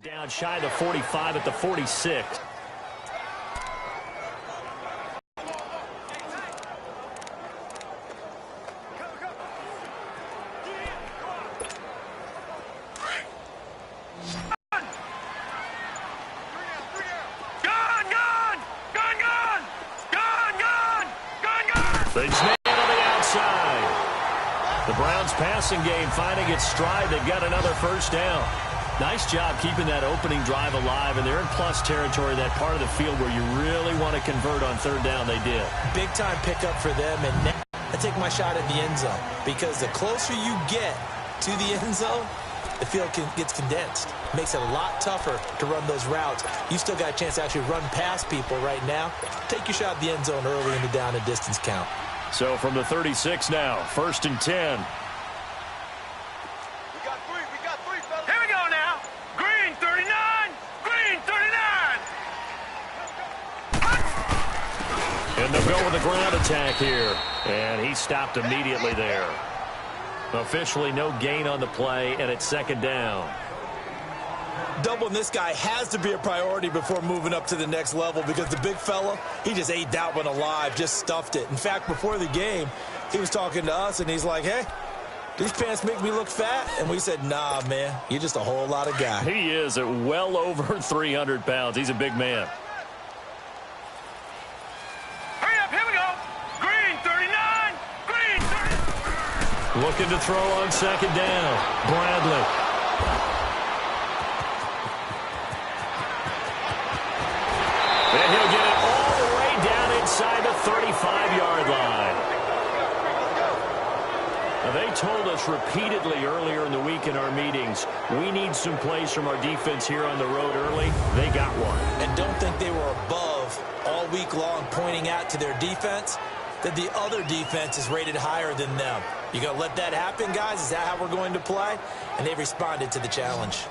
Down shy of the 45 at the 46. They snap on the outside. The Browns passing game finding its stride. They've got another first down. Nice job keeping that opening drive alive, and they're in plus territory, that part of the field where you really want to convert on third down. They did. Big-time pickup for them, and now I take my shot at the end zone, because the closer you get to the end zone, the field gets condensed. Makes it a lot tougher to run those routes. You still got a chance to actually run past people right now. Take your shot at the end zone early in the down and distance count. So from the 36 now, 1st and 10. And they'll go with a ground attack here. And he stopped immediately there. Officially no gain on the play, and it's 2nd down. Doubling this guy has to be a priority before moving up to the next level, because the big fella, he just ate that one alive, just stuffed it. In fact, before the game, he was talking to us, and he's like, hey, these pants make me look fat? And we said, nah, man, you're just a whole lot of guy. He is at well over 300 pounds. He's a big man. Looking to throw on 2nd down. Bradley. And he'll get it all the way down inside the 35-yard line. Now, they told us repeatedly earlier in the week in our meetings, we need some plays from our defense here on the road early. They got one. And don't think they were above all week long pointing out to their defense that the other defense is rated higher than them. You going to let that happen, guys? Is that how we're going to play? And they responded to the challenge.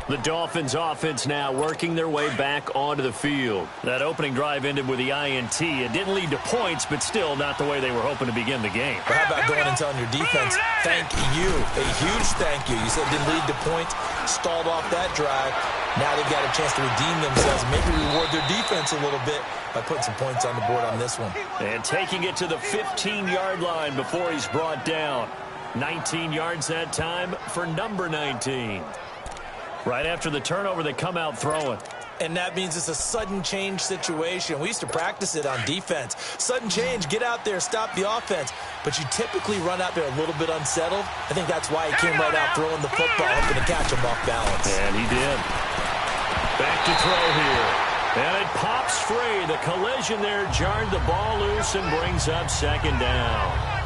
The Dolphins offense now working their way back onto the field. That opening drive ended with the INT. It didn't lead to points, but still not the way they were hoping to begin the game. But how about going and telling your defense, thank you, a huge thank you. You said it didn't lead to points, stalled off that drive. Now they've got a chance to redeem themselves, maybe reward their defense a little bit by putting some points on the board on this one. And taking it to the 15-yard line before he's brought down. 19 yards that time for number 19. Right after the turnover, they come out throwing. And that means it's a sudden change situation. We used to practice it on defense. Sudden change, get out there, stop the offense. But you typically run out there a little bit unsettled. I think that's why he came right out throwing the football, hoping to catch him off balance. And he did. Back to throw here. And it pops free. The collision there jarred the ball loose and brings up 2nd down.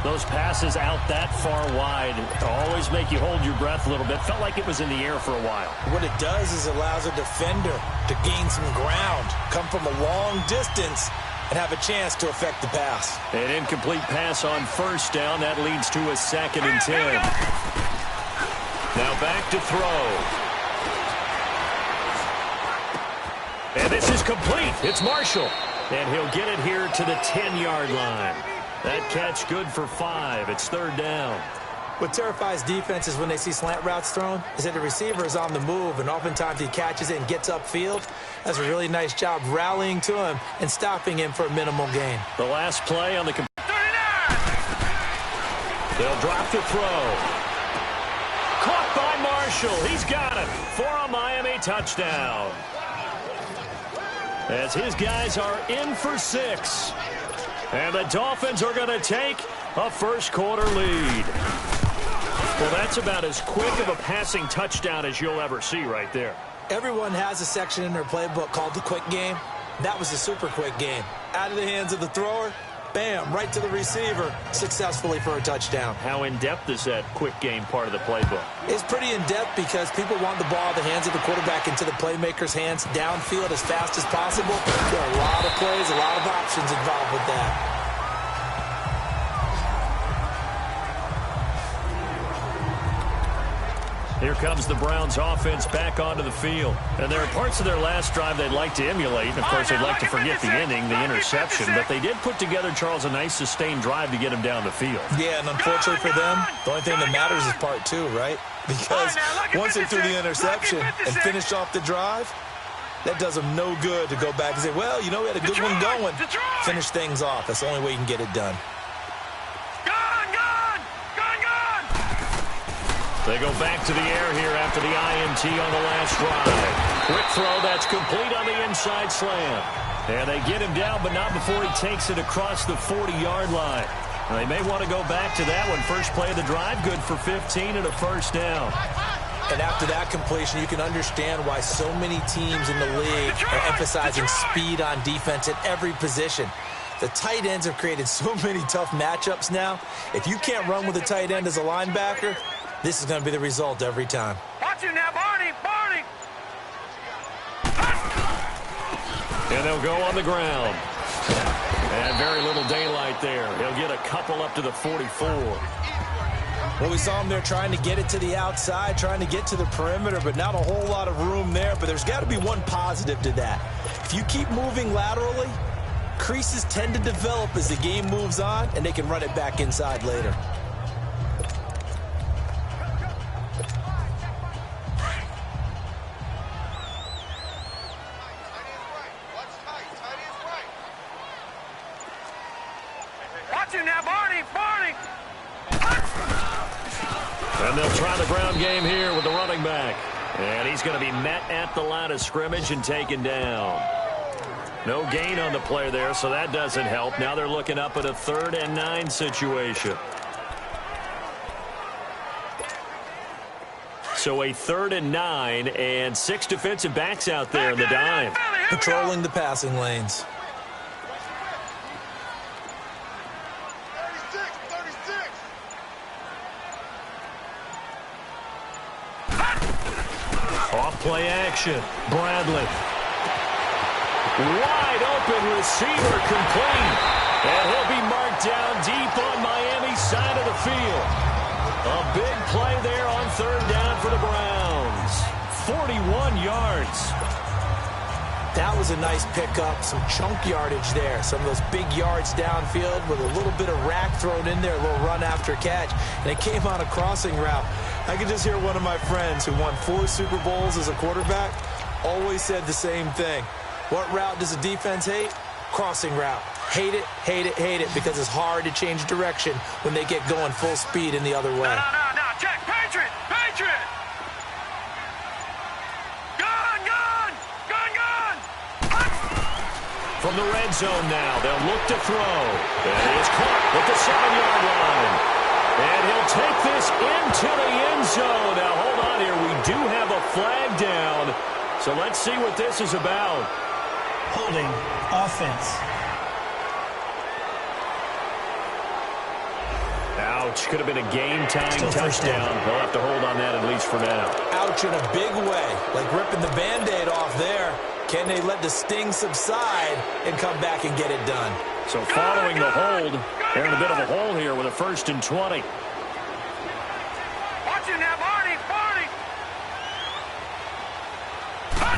Those passes out that far wide always make you hold your breath a little bit. Felt like it was in the air for a while. What it does is it allows a defender to gain some ground, come from a long distance, and have a chance to affect the pass. An incomplete pass on 1st down. That leads to a 2nd and 10. Now back to throw. And this is complete. It's Marshall. And he'll get it here to the 10-yard line. That catch good for 5. It's 3rd down. What terrifies defenses when they see slant routes thrown is that the receiver is on the move, and oftentimes he catches it and gets upfield. Does a really nice job rallying to him and stopping him for a minimal gain. The last play on the 39. They'll drop the throw. Caught by Marshall. He's got it for a Miami touchdown. As his guys are in for 6. And the Dolphins are going to take a first-quarter lead. Well, that's about as quick of a passing touchdown as you'll ever see right there. Everyone has a section in their playbook called the quick game. That was a super quick game. Out of the hands of the thrower, bam, right to the receiver, successfully for a touchdown. How in-depth is that quick game part of the playbook? It's pretty in-depth because people want the ball out of the hands of the quarterback into the playmaker's hands downfield as fast as possible. There are a lot of plays, a lot of options involved with that. Here comes the Browns offense back onto the field. And there are parts of their last drive they'd like to emulate. And, of course, they'd like to forget the ending, the interception. But they did put together, Charles, a nice sustained drive to get him down the field. Yeah, and unfortunately for them, the only thing that matters is part two, right? Because once they threw the interception and finished off the drive, that does them no good to go back and say, well, you know, we had a good one going. Finish things off. That's the only way you can get it done. They go back to the air here after the INT on the last drive. Quick throw, that's complete on the inside slam. And they get him down, but not before he takes it across the 40-yard line. And they may want to go back to that one. First play of the drive, good for 15 and a first down. And after that completion, you can understand why so many teams in the league are emphasizing speed on defense at every position. The tight ends have created so many tough matchups now. If you can't run with a tight end as a linebacker, this is going to be the result every time. Watch him now, Barney! And they'll go on the ground. And very little daylight there. He'll get a couple up to the 44. Well, we saw him there trying to get it to the outside, trying to get to the perimeter, but not a whole lot of room there. But there's got to be one positive to that. If you keep moving laterally, creases tend to develop as the game moves on, and they can run it back inside later. And they'll try the ground game here with the running back. And he's going to be met at the line of scrimmage and taken down. No gain on the play there, so that doesn't help. Now they're looking up at a 3rd and 9 situation. So a 3rd and 9 and 6 defensive backs out there in the dime. Patrolling the passing lanes. Play action. Bradley. Wide open receiver complete. And he'll be marked down deep on Miami's side of the field. A big play there on 3rd down for the Browns. 41 yards. That was a nice pickup, some chunk yardage there. Some of those big yards downfield with a little bit of rack thrown in there, a little run after catch. And it came on a crossing route. I could just hear one of my friends who won 4 Super Bowls as a quarterback always said the same thing. What route does a defense hate? Crossing route. Hate it, hate it, hate it, because it's hard to change direction when they get going full speed in the other way. No, check, Patriot! From the red zone now, they'll look to throw. And it's caught at the 7-yard line. And he'll take this into the end zone. Now, hold on here. We do have a flag down. So let's see what this is about. Holding offense. Ouch. Could have been a game-tying touchdown. They'll have to hold on that at least for now. Ouch in a big way. Like ripping the Band-Aid off there. Can they let the sting subside and come back and get it done? So following the hold, they're in a bit of a hole here with a 1st and 20. Watch him now, Barney!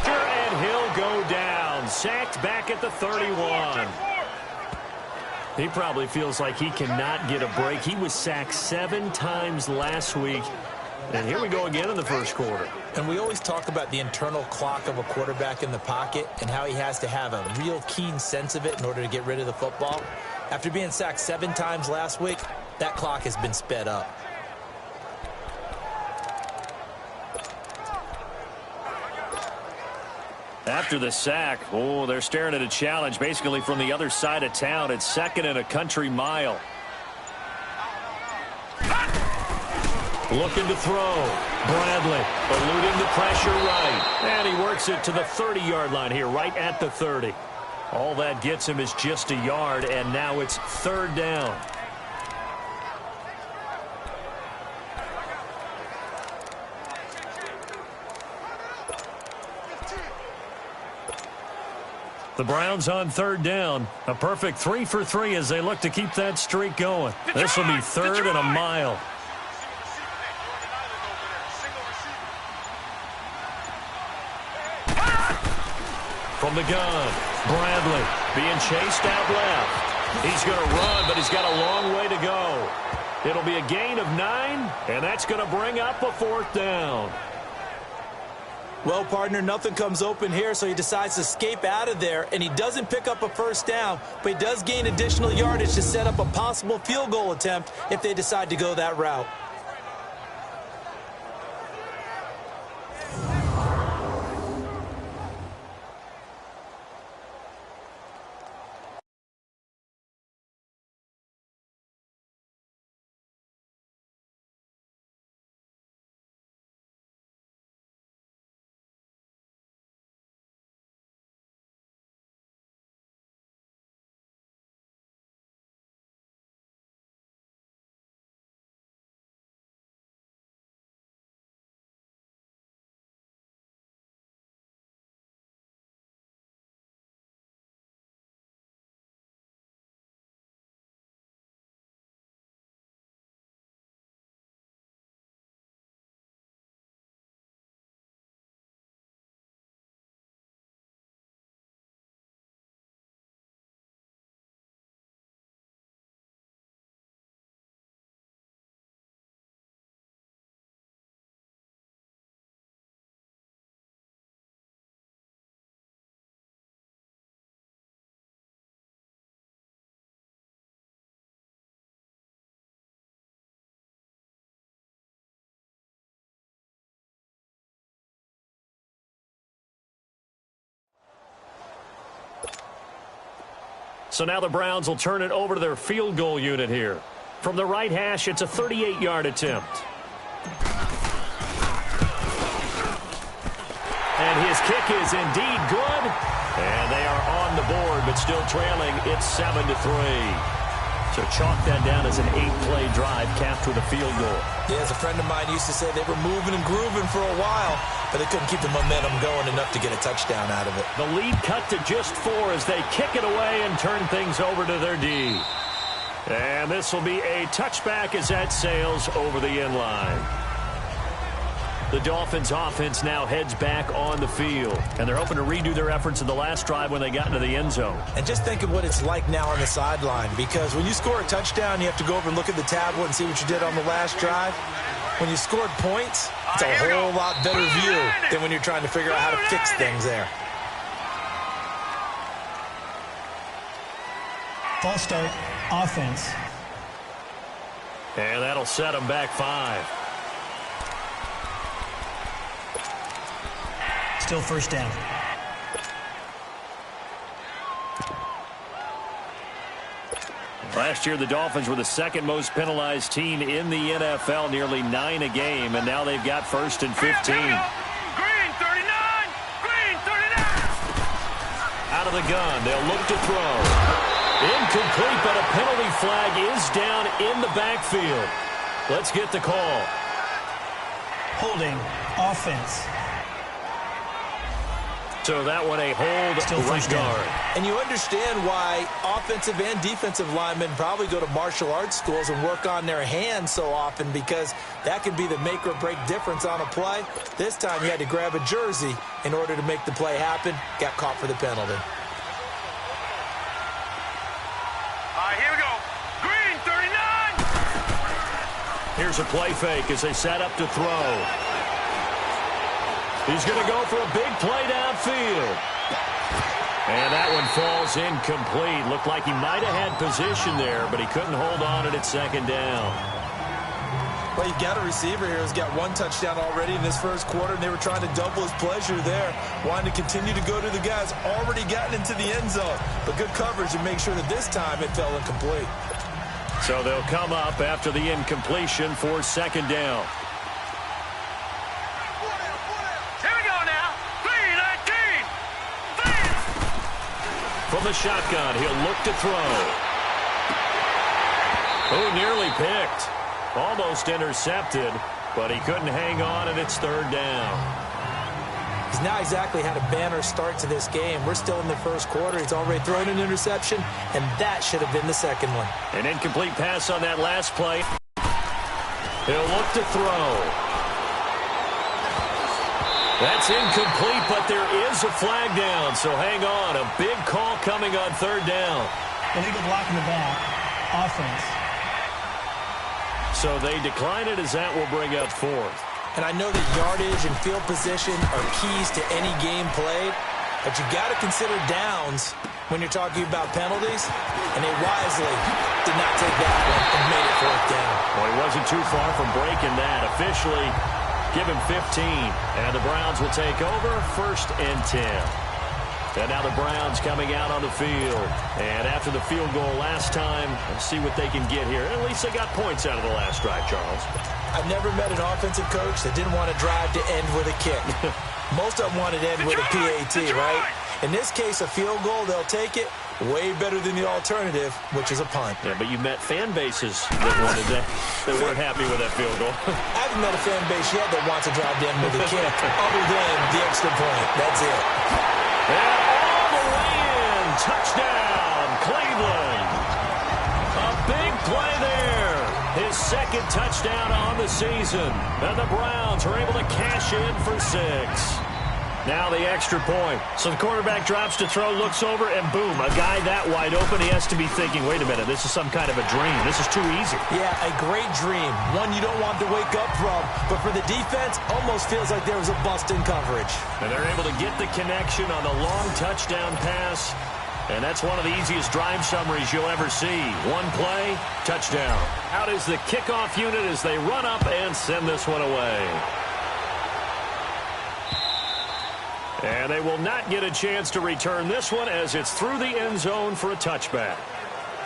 And he'll go down. Sacked back at the 31. He probably feels like he cannot get a break. He was sacked 7 times last week. And here we go again in the first quarter. And we always talk about the internal clock of a quarterback in the pocket and how he has to have a real keen sense of it in order to get rid of the football. After being sacked 7 times last week, that clock has been sped up. After the sack, they're staring at a challenge basically from the other side of town. It's 2nd and a country mile. Looking to throw. Bradley eluding the pressure right. And he works it to the 30-yard line here, right at the 30. All that gets him is just a yard, and now it's 3rd down. The Browns on 3rd down. A perfect 3 for 3 as they look to keep that streak going. This will be 3rd and a mile. From the gun, Bradley being chased out left. He's going to run, but he's got a long way to go. It'll be a gain of 9, and that's going to bring up a 4th down. Well, partner, nothing comes open here, so he decides to escape out of there, and he doesn't pick up a 1st down, but he does gain additional yardage to set up a possible field goal attempt if they decide to go that route. So now the Browns will turn it over to their field goal unit here. From the right hash, it's a 38-yard attempt. And his kick is indeed good. And they are on the board, but still trailing. It's 7-3. So chalk that down as an 8-play drive capped with a field goal. Yeah, as a friend of mine used to say, they were moving and grooving for a while, but they couldn't keep the momentum going enough to get a touchdown out of it. The lead cut to just 4 as they kick it away and turn things over to their D. And this will be a touchback as that sails over the end line. The Dolphins offense now heads back on the field, and they're hoping to redo their efforts in the last drive when they got into the end zone. And just think of what it's like now on the sideline, because when you score a touchdown, you have to go over and look at the tablet and see what you did on the last drive. When you scored points, it's a whole lot better view than when you're trying to figure out how to fix things there. False start, offense. And that'll set them back 5. Still 1st down. Last year, the Dolphins were the 2nd most penalized team in the NFL, nearly 9 a game, and now they've got 1st and 15. Green 39! Green 39! Out of the gun, they'll look to throw. Incomplete, but a penalty flag is down in the backfield. Let's get the call. Holding, offense. So that one a hold, Still right guard. And you understand why offensive and defensive linemen probably go to martial arts schools and work on their hands so often, because that can be the make or break difference on a play. This time he had to grab a jersey in order to make the play happen. Got caught for the penalty. All right, here we go. Green 39! Here's a play fake as they set up to throw. He's going to go for a big play downfield. And that one falls incomplete. Looked like he might have had position there, but he couldn't hold on at 2nd down. Well, you've got a receiver here who's got 1 touchdown already in this 1st quarter, and they were trying to double his pleasure there, wanting to continue to go to the guys already gotten into the end zone. But good coverage to make sure that this time it fell incomplete. So they'll come up after the incompletion for 2nd down. From the shotgun, he'll look to throw. Oh, nearly picked. Almost intercepted, but he couldn't hang on, and it's 3rd down. He's now exactly had a banner start to this game. We're still in the 1st quarter. He's already thrown an interception, and that should have been the 2nd one. An incomplete pass on that last play. He'll look to throw. That's incomplete, but there is a flag down, so hang on. A big call coming on third down. Illegal block in the back. Offense. So they decline it as that will bring up fourth. And I know that yardage and field position are keys to any game played, but you got to consider downs when you're talking about penalties, and they wisely did not take that one and made it fourth down. Well, he wasn't too far from breaking that. Officially, give him 15, and the Browns will take over 1st and 10. And now the Browns coming out on the field. And after the field goal last time, let's see what they can get here. At least they got points out of the last drive, Charles. I've never met an offensive coach that didn't want to drive to end with a kick. Most of them wanted to end with a PAT, right? In this case, a field goal, they'll take it. Way better than the alternative, which is a punt. Yeah, but you met fan bases that wanted that weren't happy with that field goal. I haven't met a fan base yet that wants to drive to end with a kick, other than the extra point. That's it. And all the way in. Touchdown, Cleveland. A big play there. His second touchdown on the season. And the Browns are able to cash in for 6. Now the extra point. So the quarterback drops to throw, looks over, and boom, a guy that wide open, he has to be thinking, wait a minute, this is some kind of a dream. This is too easy. Yeah, a great dream. One you don't want to wake up from. But for the defense, almost feels like there was a bust in coverage. And they're able to get the connection on the long touchdown pass. And that's one of the easiest drive summaries you'll ever see. One play, touchdown. Out is the kickoff unit as they run up and send this one away. And they will not get a chance to return this one as it's through the end zone for a touchback.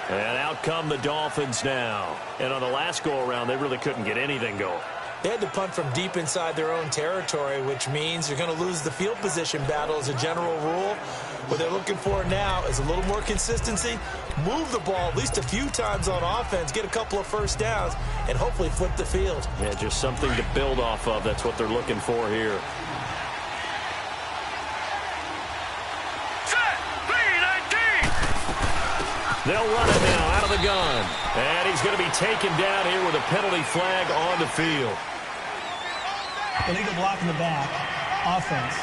And out come the Dolphins now. And on the last go-around, they really couldn't get anything going. They had to punt from deep inside their own territory, which means you're going to lose the field position battle as a general rule. What they're looking for now is a little more consistency, move the ball at least a few times on offense, get a couple of first downs, and hopefully flip the field. Yeah, just something to build off of. That's what they're looking for here. They'll run it now out of the gun. And he's going to be taken down here with a penalty flag on the field. Illegal block in the back. Offense.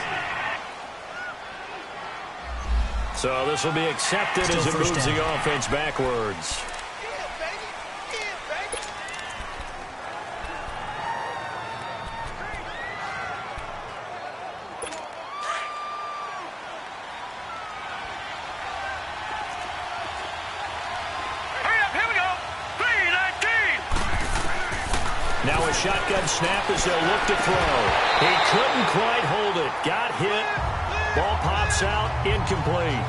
So this will be accepted as it moves the offense backwards. Now a shotgun snap as they'll look to throw. He couldn't quite hold it. Got hit. Ball pops out. Incomplete.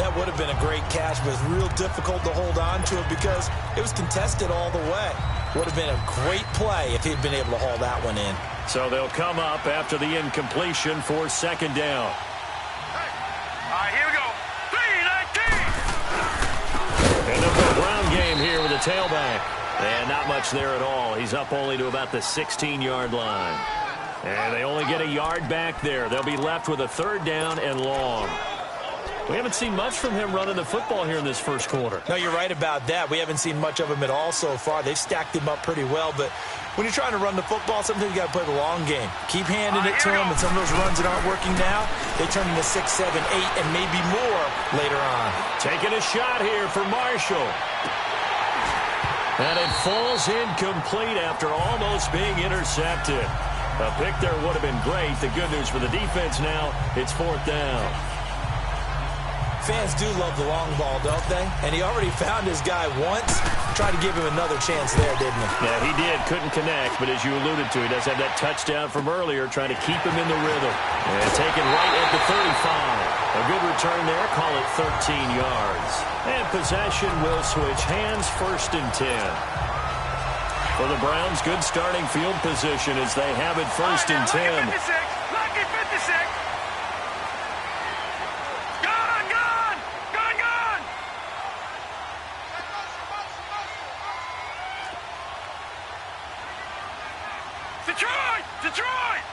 That would have been a great catch, but it's real difficult to hold on to it because it was contested all the way. Would have been a great play if he'd been able to haul that one in. So they'll come up after the incompletion for 2nd down. All right, here we go. 3-19. And they'll go ground game here with a tailback. And not much there at all. He's up only to about the 16-yard line. And they only get a yard back there. They'll be left with a 3rd down and long. We haven't seen much from him running the football here in this first quarter. No, you're right about that. We haven't seen much of him at all so far. They've stacked him up pretty well. But when you're trying to run the football, sometimes you got to play the long game. Keep handing it to him, and some of those runs that aren't working now, they turn into 6, 7, 8, and maybe more later on. Taking a shot here for Marshall. And it falls incomplete after almost being intercepted. A pick there would have been great. The good news for the defense now, it's 4th down. Fans do love the long ball, don't they? And he already found his guy once. Tried to give him another chance there, didn't he? Yeah, he did. Couldn't connect, but as you alluded to, he does have that touchdown from earlier, trying to keep him in the rhythm. And taken right at the 35. A good return there. Call it 13 yards. And possession will switch hands, 1st and 10. For the Browns, good starting field position as they have it 1st and 10. Lucky 56. Detroit!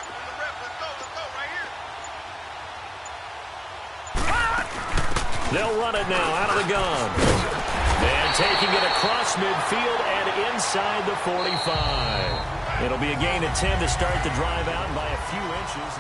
Let's go right here. They'll run it now out of the gun. And taking it across midfield and inside the 45. It'll be a gain of 10 to start the drive out by a few inches.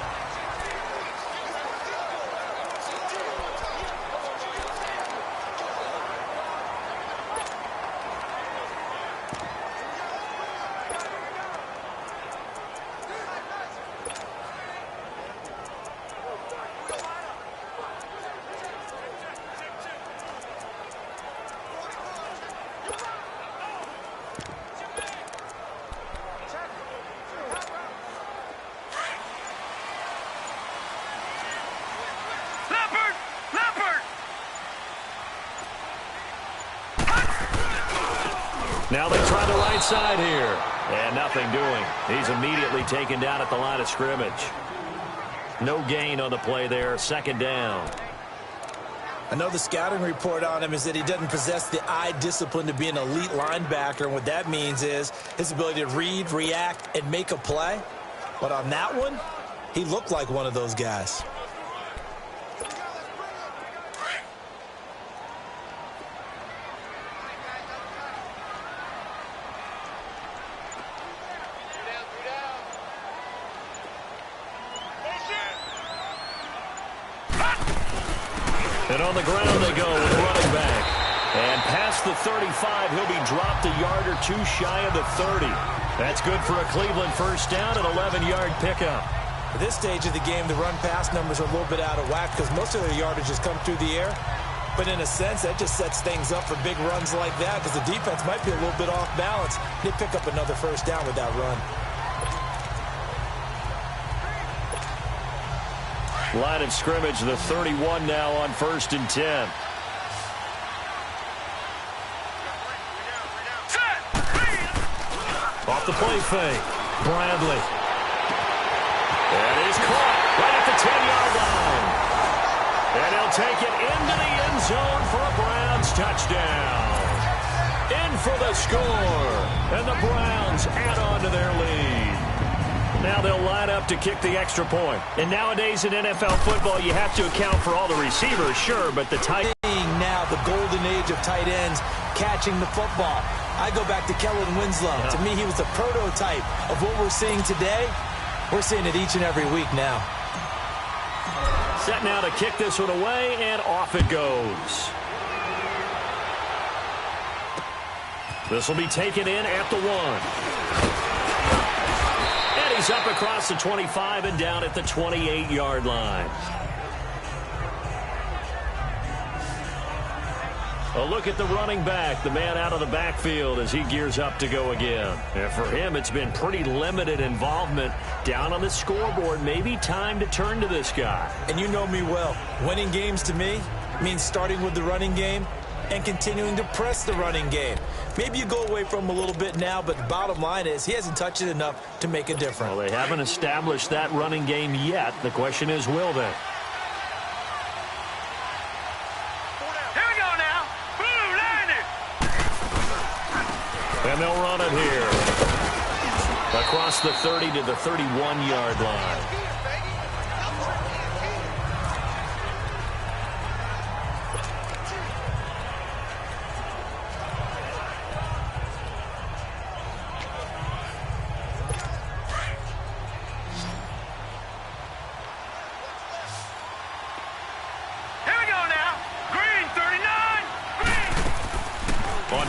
Now they try the right side here. And nothing doing. He's immediately taken down at the line of scrimmage. No gain on the play there. Second down. I know the scouting report on him is that he doesn't possess the eye discipline to be an elite linebacker. And what that means is his ability to read, react, and make a play. But on that one, he looked like one of those guys. And on the ground they go with the running back. And past the 35, he'll be dropped a yard or two shy of the 30. That's good for a Cleveland first down, an 11-yard pickup. At this stage of the game, the run-pass numbers are a little bit out of whack because most of their yardage has come through the air. But in a sense, that just sets things up for big runs like that because the defense might be a little bit off balance. They pick up another first down with that run. Line of scrimmage, the 31 now on 1st and 10. Off the play fake. Bradley. That is caught right at the 10-yard line. And he'll take it into the end zone for a Browns touchdown. In for the score. And the Browns add on to their lead. Now they'll line up to kick the extra point. And nowadays in NFL football, you have to account for all the receivers, sure, but the tight end. Now the golden age of tight ends catching the football. I go back to Kellen Winslow. Yeah. To me, he was the prototype of what we're seeing today. We're seeing it each and every week now. Set now to kick this one away, and off it goes. This will be taken in at the 1. He's up across the 25 and down at the 28-yard line. A look at the running back, the man out of the backfield as he gears up to go again. And for him, it's been pretty limited involvement down on the scoreboard. Maybe time to turn to this guy. And you know me well. Winning games to me means starting with the running game and continuing to press the running game. Maybe you go away from him a little bit now, but the bottom line is he hasn't touched it enough to make a difference. Well, they haven't established that running game yet. The question is, will they? Here we go now. Blue line it. And they'll run it here. Across the 30 to the 31-yard line.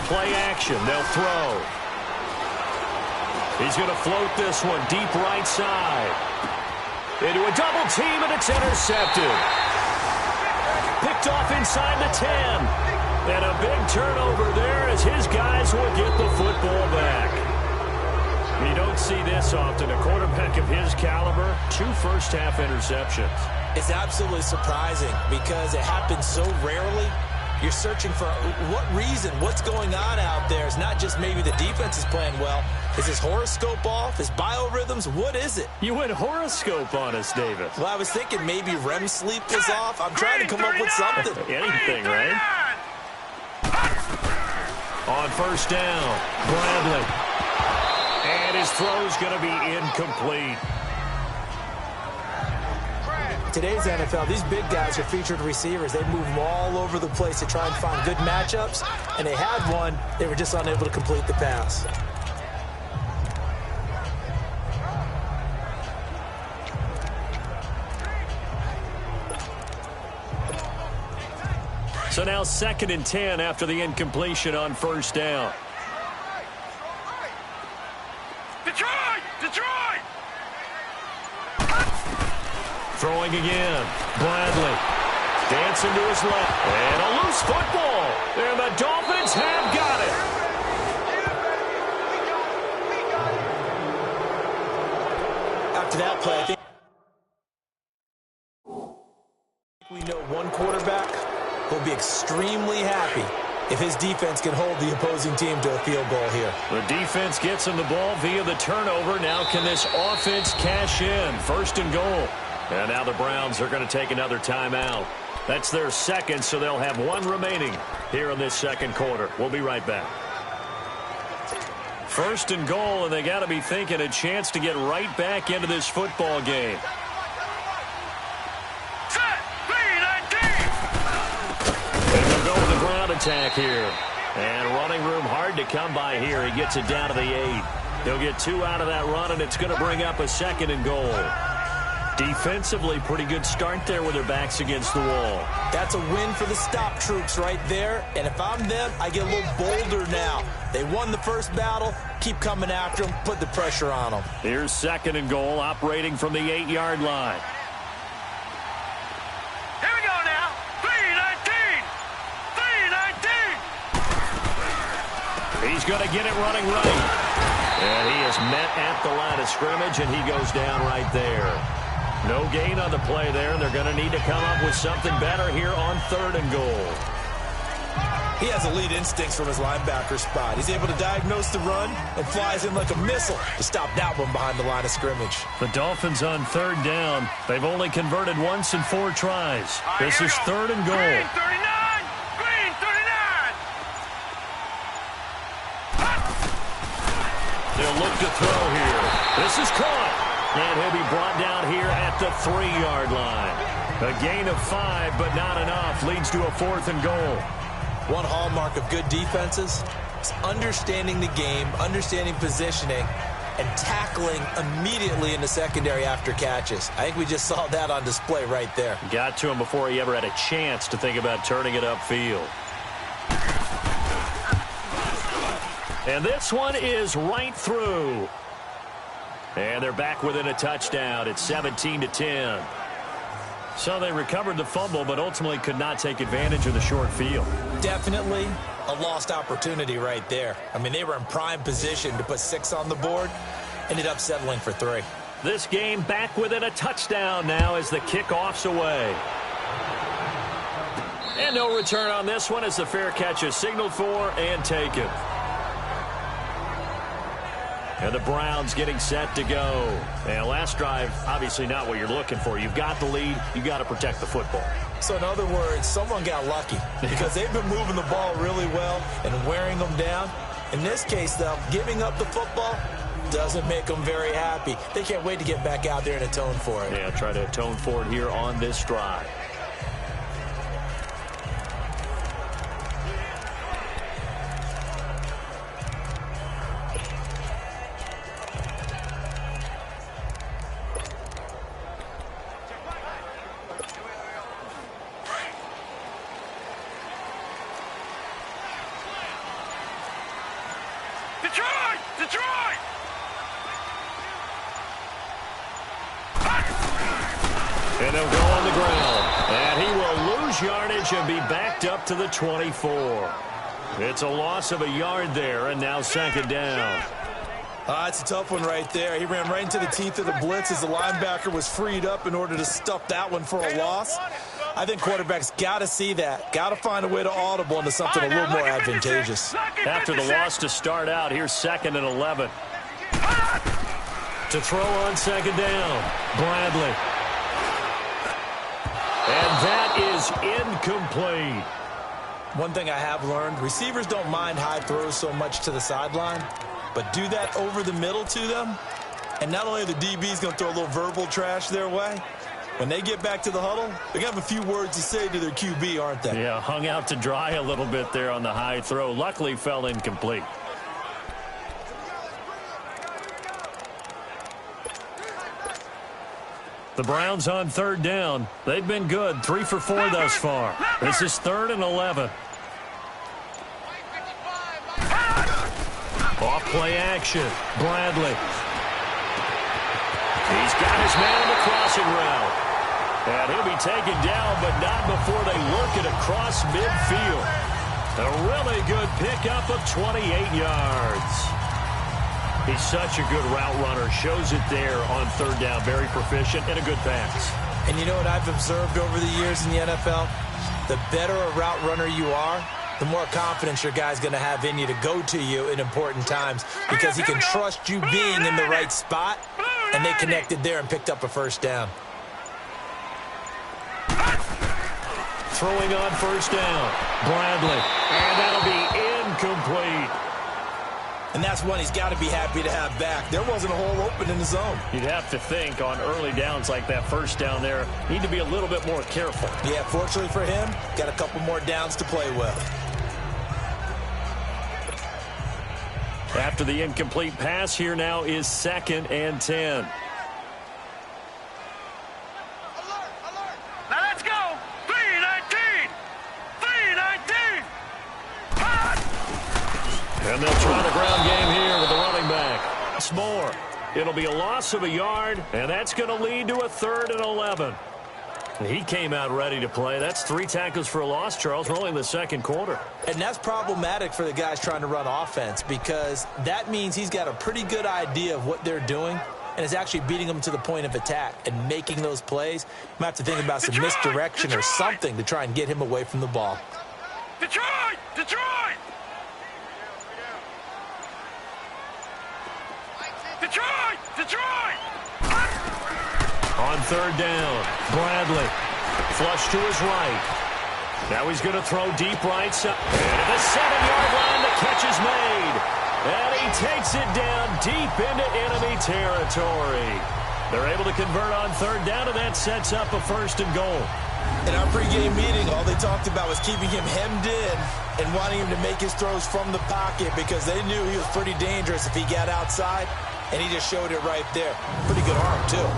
Play action. They'll throw. He's going to float this one deep right side. Into a double team, and it's intercepted. Picked off inside the 10. And a big turnover there as his guys will get the football back. You don't see this often. A quarterback of his caliber, 2 first-half interceptions. It's absolutely surprising because it happens so rarely. You're searching for what reason, what's going on out there. It's not just maybe the defense is playing well. Is his horoscope off? His biorhythms? What is it? You went horoscope on us, David. Well, I was thinking maybe REM sleep was off. I'm trying to come up with something. Anything, right? On first down, Bradley. And his throw's going to be incomplete. today's NFL, these big guys are featured receivers. They move them all over the place to try and find good matchups, and they had one. They were just unable to complete the pass. So now 2nd and 10 after the incompletion on first down. Detroit! Detroit! Throwing again. Bradley. Dancing to his left. And a loose football. And the Dolphins have got it. After that play, I think we know one quarterback will be extremely happy if his defense can hold the opposing team to a field goal here. The defense gets him the ball via the turnover. Now can this offense cash in? 1st and goal. And now the Browns are going to take another timeout. That's their second, so they'll have one remaining here in this second quarter. We'll be right back. 1st and goal, and they got to be thinking a chance to get right back into this football game. Attack here. And running room hard to come by here. He gets it down to the 8. He'll get 2 out of that run, and it's going to bring up a 2nd and goal. Defensively, pretty good start there with their backs against the wall. That's a win for the stop troops right there. And if I'm them, I get a little bolder now. They won the first battle. Keep coming after them. Put the pressure on them. Here's 2nd and goal, operating from the 8-yard line. He's going to get it running right. And he is met at the line of scrimmage, and he goes down right there. No gain on the play there, and they're going to need to come up with something better here on 3rd and goal. He has elite instincts from his linebacker spot. He's able to diagnose the run and flies in like a missile to stop that one behind the line of scrimmage. The Dolphins on 3rd down. They've only converted once in 4 tries. This is 3rd and goal. Green 39! Green 39! They'll look to throw here. This is caught. And he'll be brought down here at the 3-yard line. A gain of 5, but not enough. Leads to a 4th and goal. One hallmark of good defenses is understanding the game, understanding positioning, and tackling immediately in the secondary after catches. I think we just saw that on display right there. Got to him before he ever had a chance to think about turning it upfield. And this one is right through. And they're back within a touchdown. It's 17-10. So they recovered the fumble, but ultimately could not take advantage of the short field. Definitely a lost opportunity right there. I mean, they were in prime position to put 6 on the board. Ended up settling for 3. This game back within a touchdown now as the kickoff's away. And no return on this one as the fair catch is signaled for and taken. And the Browns getting set to go. And last drive, obviously not what you're looking for. You've got the lead. You've got to protect the football. So in other words, someone got lucky because they've been moving the ball really well and wearing them down. In this case, though, giving up the football doesn't make them very happy. They can't wait to get back out there and atone for it. Yeah, try to atone for it here on this drive. Detroit! Detroit! And they'll go on the ground. And he will lose yardage and be backed up to the 24. It's a loss of a yard there, and now 2nd down. It's a tough one right there. He ran right into the teeth of the blitz as the linebacker was freed up in order to stuff that one for a loss. I think quarterbacks got to see that. Got to find a way to audible into something a little more advantageous. After the loss to start out, here's 2nd and 11. To throw on 2nd down, Bradley. And that is incomplete. One thing I have learned, receivers don't mind high throws so much to the sideline, but do that over the middle to them, and not only are the DBs going to throw a little verbal trash their way, When they get back to the huddle, they have a few words to say to their QB, aren't they? Yeah, hung out to dry a little bit there on the high throw. Luckily fell incomplete. The Browns on third down. They've been good. 3 for 4 thus far. This is 3rd and 11. Off play action. Bradley. He's got his man on the crossing route. And he'll be taken down, but not before they work it across midfield. A really good pickup of 28 yards. He's such a good route runner. Shows it there on third down. Very proficient and a good pass. And you know what I've observed over the years in the NFL? The better a route runner you are, the more confidence your guy's going to have in you to go to you in important times because he can trust you being in the right spot, and they connected there and picked up a first down. Throwing on first down. Bradley. And that'll be incomplete. And that's one he's got to be happy to have back. There wasn't a hole open in the zone. You'd have to think on early downs like that first down there, need to be a little bit more careful. Yeah, fortunately for him, got a couple more downs to play with. After the incomplete pass, here now is 2nd and 10. Now let's go. 3-19. 3-19. And they'll try the ground game here with the running back. Once more. It'll be a loss of a yard, and that's going to lead to a 3rd and 11. He came out ready to play. That's 3 tackles for a loss, Charles. We're only in the second quarter. And that's problematic for the guys trying to run offense because that means he's got a pretty good idea of what they're doing and is actually beating them to the point of attack and making those plays. You might have to think about some misdirection or something to try and get him away from the ball. Detroit! Detroit! Detroit! Detroit! On third down, Bradley. Flush to his right. Now he's going to throw deep right side. And at the 7-yard line, the catch is made. And he takes it down deep into enemy territory. They're able to convert on third down, and that sets up a 1st and goal. In our pregame meeting, all they talked about was keeping him hemmed in and wanting him to make his throws from the pocket because they knew he was pretty dangerous if he got outside, and he just showed it right there. Pretty good arm, too.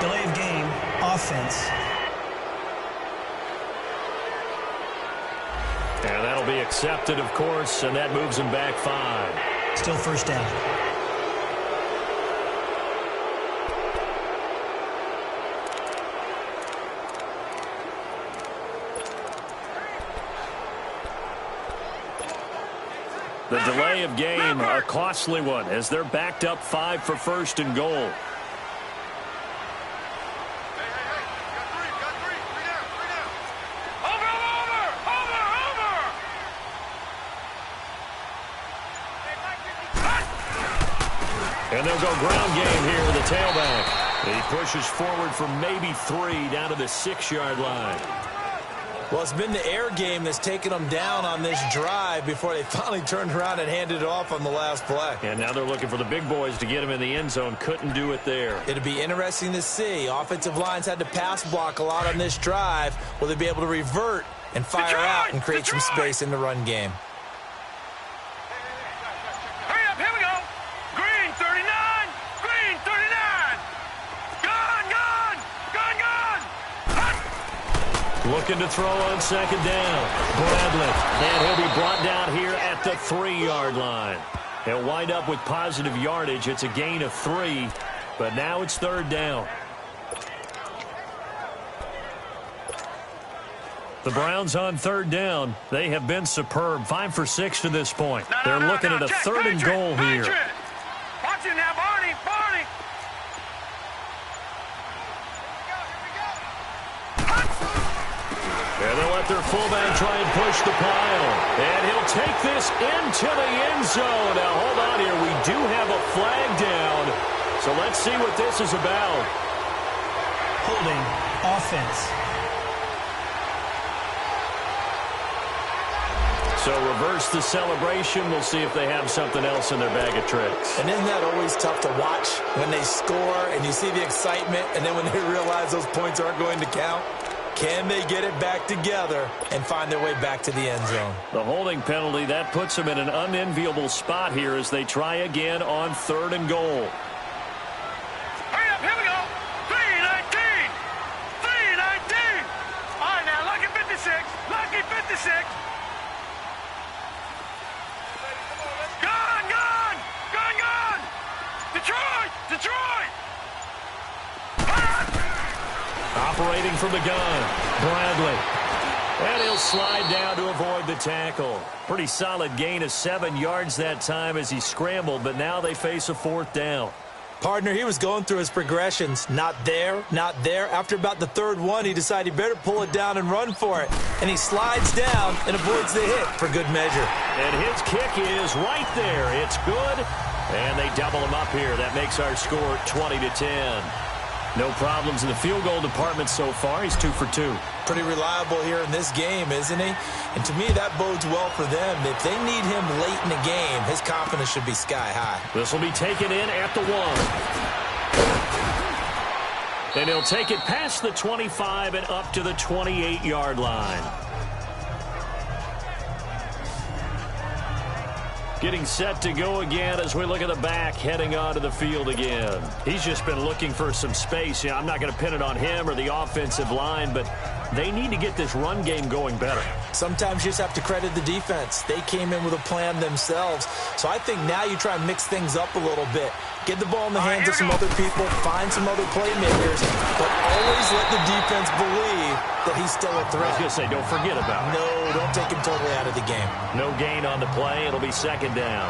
Delay of game, offense. And that'll be accepted, of course, and that moves him back 5. Still first down. The delay of game, a costly one, as they're backed up 5 for 1st and goal. And they'll go ground game here with the tailback. He pushes forward for maybe 3 down to the 6-yard line. Well, it's been the air game that's taken them down on this drive before they finally turned around and handed it off on the last play. And now they're looking for the big boys to get him in the end zone. Couldn't do it there. It'll be interesting to see. Offensive lines had to pass block a lot on this drive. Will they be able to revert and fire out and create some space in the run game? Hurry up, here we go. Green 39, green 39. Gone, gone, gone, gone. Looking to throw on 2nd down. Bradley. And he'll be brought down here at the 3-yard line. He'll wind up with positive yardage. It's a gain of 3, but now it's 3rd down. The Browns on third down. They have been superb. 5 for 6 to this point. They're looking at a third and goal here. Watch it now, Barney. Barney. And they'll let their fullback try and push the pile. And he'll take this into the end zone. Now, hold on here. We do have a flag down. So let's see what this is about. Holding offense. So reverse the celebration. We'll see if they have something else in their bag of tricks. And isn't that always tough to watch when they score and you see the excitement, and then when they realize those points aren't going to count? Can they get it back together and find their way back to the end zone? The holding penalty, that puts them in an unenviable spot here as they try again on third and goal. Hurry up, here we go. 3-19. 3-19. All right, now, lucky 56. Lucky 56. Detroit! Operating from the gun, Bradley. And he'll slide down to avoid the tackle. Pretty solid gain of 7 yards that time as he scrambled, but now they face a fourth down. Partner, he was going through his progressions. Not there, not there. After about the third one, he decided he better pull it down and run for it. And he slides down and avoids the hit for good measure. And his kick is right there. It's good. And they double him up here. That makes our score 20-10. No problems in the field goal department so far. He's 2 for 2. Pretty reliable here in this game, isn't he? And to me, that bodes well for them. If they need him late in the game, his confidence should be sky high. This will be taken in at the 1. And he'll take it past the 25 and up to the 28-yard line. Getting set to go again as we look at the back heading onto the field again. He's just been looking for some space. I'm not going to pin it on him or the offensive line, but they need to get this run game going better. Sometimes you just have to credit the defense. They came in with a plan themselves. So I think now you try and mix things up a little bit. Get the ball in the hands of some other people, find some other playmakers, but always let the defense believe that he's still a threat. I was going to say, don't forget about it. No, don't take him totally out of the game. No gain on the play. It'll be second down.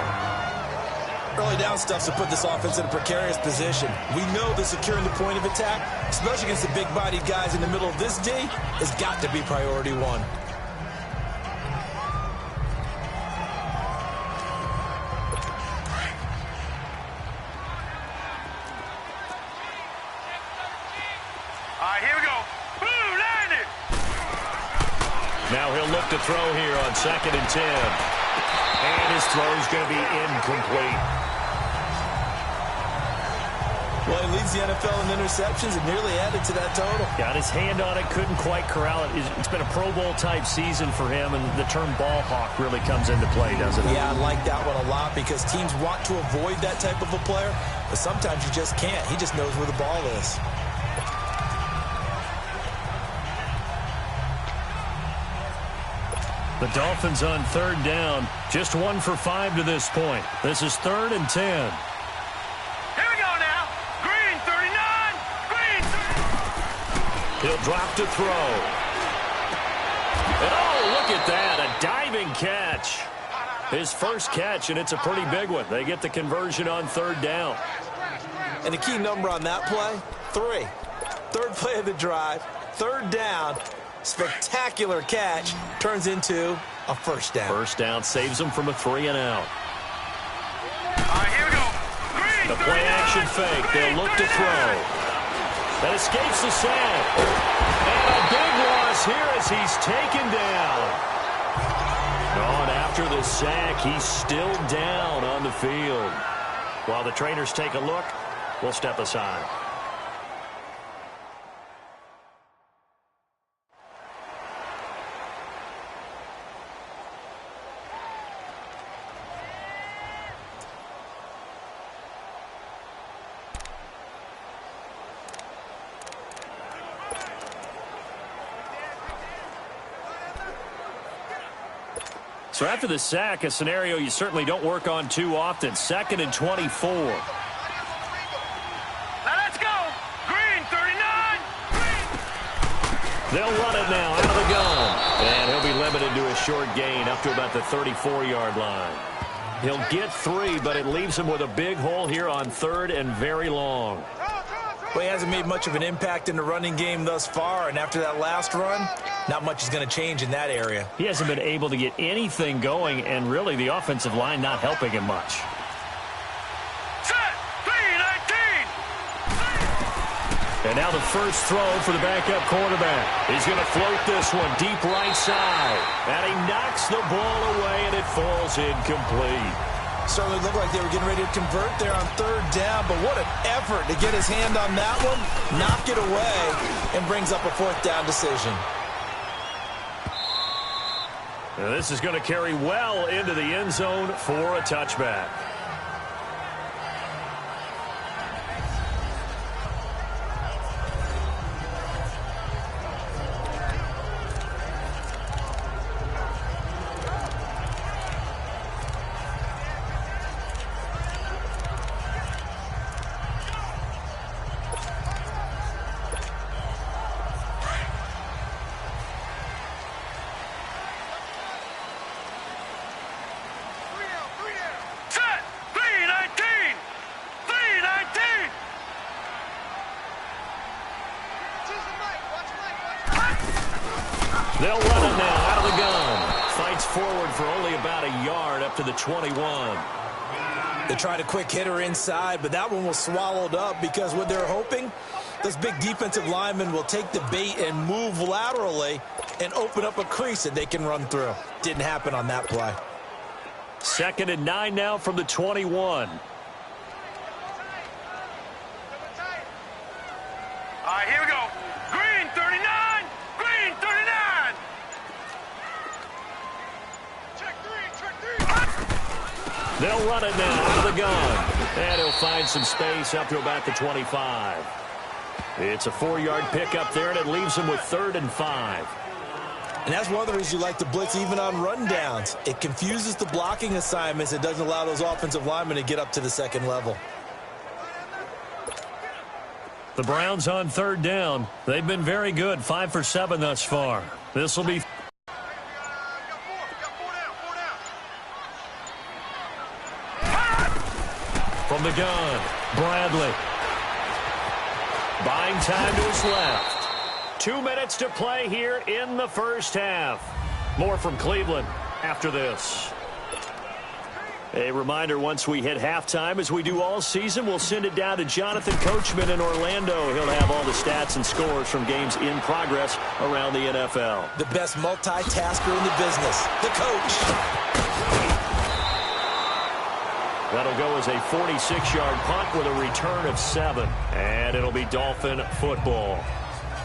Early down stuff's to put this offense in a precarious position. We know that securing the point of attack, especially against the big-bodied guys in the middle of this D, has got to be priority one. All right, here we go. Blue, landed. Now he'll look to throw here on 2nd and 10. And his throw's going to be incomplete. Well, he leads the NFL in interceptions and nearly added to that total. Got his hand on it, couldn't quite corral it. It's been a Pro Bowl-type season for him, and the term ball hawk really comes into play, doesn't it? Yeah, I like that one a lot because teams want to avoid that type of a player, but sometimes you just can't. He just knows where the ball is. The Dolphins on third down, just 1 for 5 to this point. This is 3rd and 10. Here we go now. Green, 39. Green, 30. He'll drop to throw. And oh, look at that, a diving catch. His first catch, and it's a pretty big one. They get the conversion on third down. And the key number on that play, 3. Third play of the drive, third down. Spectacular catch turns into a first down. First down saves them from a 3 and out. All right, here we go. Green, The play action fake. They'll look to throw. That escapes the sack. And a big loss here as he's taken down. On after the sack, he's still down on the field. While the trainers take a look, we'll step aside. So after the sack, a scenario you certainly don't work on too often. 2nd and 24. Now let's go. Green, 39. Green. They'll run it now out of the gun. short gain up to about the 34-yard line. He'll get 3, but it leaves him with a big hole here on 3rd and very long. Well, he hasn't made much of an impact in the running game thus far, and after that last run, not much is going to change in that area. He hasn't been able to get anything going, and really the offensive line not helping him much. Set. 3-19. And now the first throw for the backup quarterback. He's going to float this one deep right side. And he knocks the ball away, and it falls incomplete. Certainly looked like they were getting ready to convert there on 3rd down, but what an effort to get his hand on that one, knock it away, and brings up a 4th down decision. Now this is going to carry well into the end zone for a touchback. They'll run it now out of the gun. Fights forward for only about a yard up to the 21. They tried a quick hitter inside, but that one was swallowed up because what they're hoping, those big defensive linemen will take the bait and move laterally and open up a crease that they can run through. Didn't happen on that play. 2nd and 9 now from the 21. All right, here we go. Green 39. Green 39. Check 3. They'll run it now out of the gun. And he'll find some space up to about the 25. It's a 4-yard pickup there, and it leaves him with 3rd and 5. And that's one of the reasons you like to blitz even on rundowns. It confuses the blocking assignments. It doesn't allow those offensive linemen to get up to the 2nd level. The Browns on 3rd down. They've been very good, 5 for 7 thus far. This will be from the gun. Bradley. Buying time to his left. 2 minutes to play here in the first half. More from Cleveland after this. A reminder, once we hit halftime, as we do all season, we'll send it down to Jonathan Coachman in Orlando. He'll have all the stats and scores from games in progress around the NFL. The best multitasker in the business, the coach. That'll go as a 46-yard punt with a return of 7. And it'll be Dolphin football.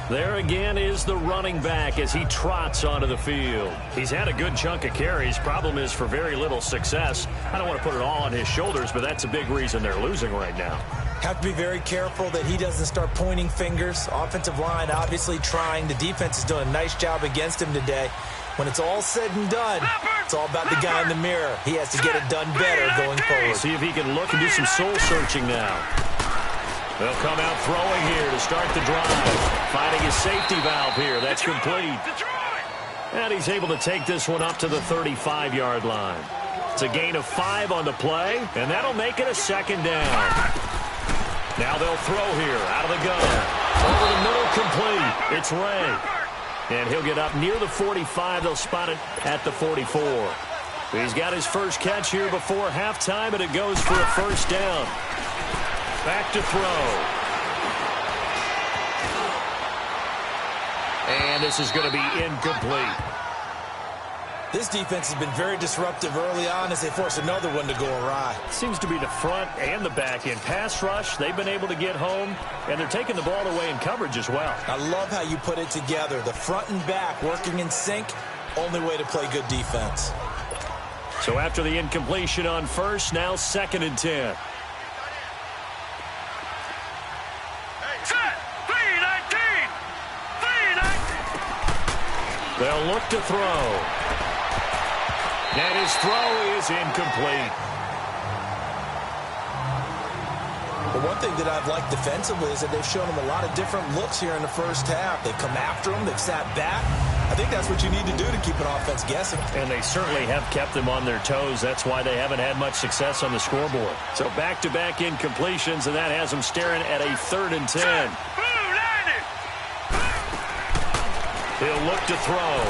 There again is the running back as he trots onto the field. He's had a good chunk of carries. Problem is for very little success. I don't want to put it all on his shoulders, but that's a big reason they're losing right now. Have to be very careful that he doesn't start pointing fingers. Offensive line obviously trying. The defense is doing a nice job against him today. When it's all said and done, it's all about the guy in the mirror. He has to get it done better going forward. See if he can look and do some soul searching now. They'll come out throwing here to start the drive. Finding his safety valve here. That's complete. And he's able to take this one up to the 35-yard line. It's a gain of 5 on the play, and that'll make it a 2nd down. Now they'll throw here out of the gun. Over the middle, complete. It's Ray. And he'll get up near the 45. They'll spot it at the 44. He's got his first catch here before halftime, and it goes for a 1st down. Back to throw. And this is going to be incomplete. This defense has been very disruptive early on as they force another one to go awry. Seems to be the front and the back end. Pass rush, they've been able to get home, and they're taking the ball away in coverage as well. I love how you put it together. The front and back working in sync, only way to play good defense. So after the incompletion on 1st, now 2nd and 10. They'll look to throw. And his throw is incomplete. But one thing that I've liked defensively is that they've shown him a lot of different looks here in the first half. They've come after him. They've sat back. I think that's what you need to do to keep an offense guessing. And they certainly have kept them on their toes. That's why they haven't had much success on the scoreboard. So back-to-back incompletions, and that has them staring at a 3rd and 10. He'll look to throw.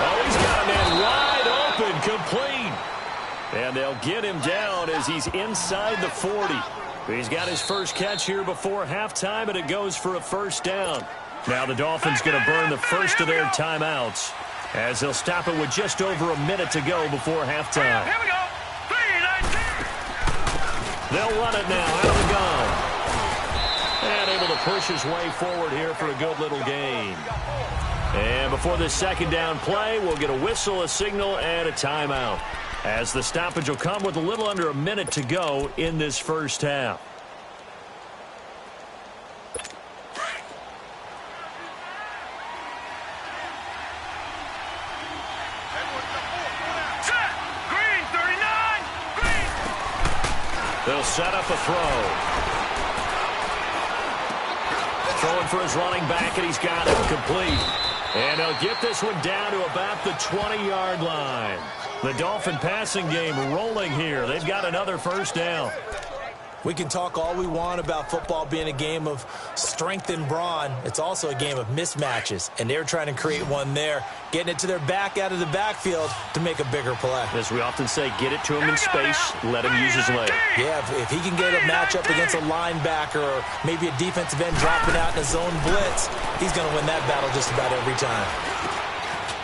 Oh, he's got a man wide open, complete. And they'll get him down as he's inside the 40. He's got his first catch here before halftime, and it goes for a 1st down. Now the Dolphins going to burn the first of their timeouts as they'll stop it with just over a minute to go before halftime. Here we go. 3-19. They'll run it now out of the gun. And able to push his way forward here for a good little gain. And before this 2nd down play, we'll get a whistle, a signal, and a timeout, as the stoppage will come with a little under a minute to go in this first half. Set. Green, 39. Green. They'll set up a throw. Throwing for his running back, and he's got it complete. And he'll get this one down to about the 20-yard line. The Dolphin passing game rolling here. They've got another 1st down. We can talk all we want about football being a game of strength and brawn. It's also a game of mismatches, and they're trying to create one there, getting it to their back out of the backfield to make a bigger play. As we often say, get it to him in space, let him use his leg. Yeah, if he can get a matchup against a linebacker or maybe a defensive end dropping out in a zone blitz, he's going to win that battle just about every time.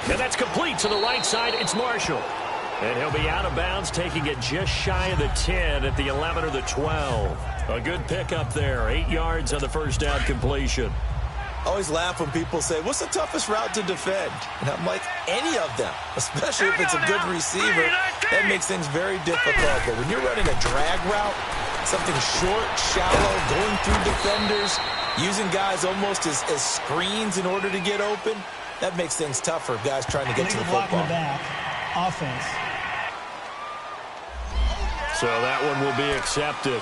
And that's complete to the right side. It's Marshall. And he'll be out of bounds, taking it just shy of the 10 at the 11 or the 12. A good pickup there. 8 yards on the 1st down completion. I always laugh when people say, what's the toughest route to defend? And I'm like, any of them, especially if it's a good receiver. That makes things very difficult. But when you're running a drag route, something short, shallow, going through defenders, using guys almost as screens in order to get open, that makes things tougher for guys trying to get to the football. Block in the back. Offense. So that one will be accepted.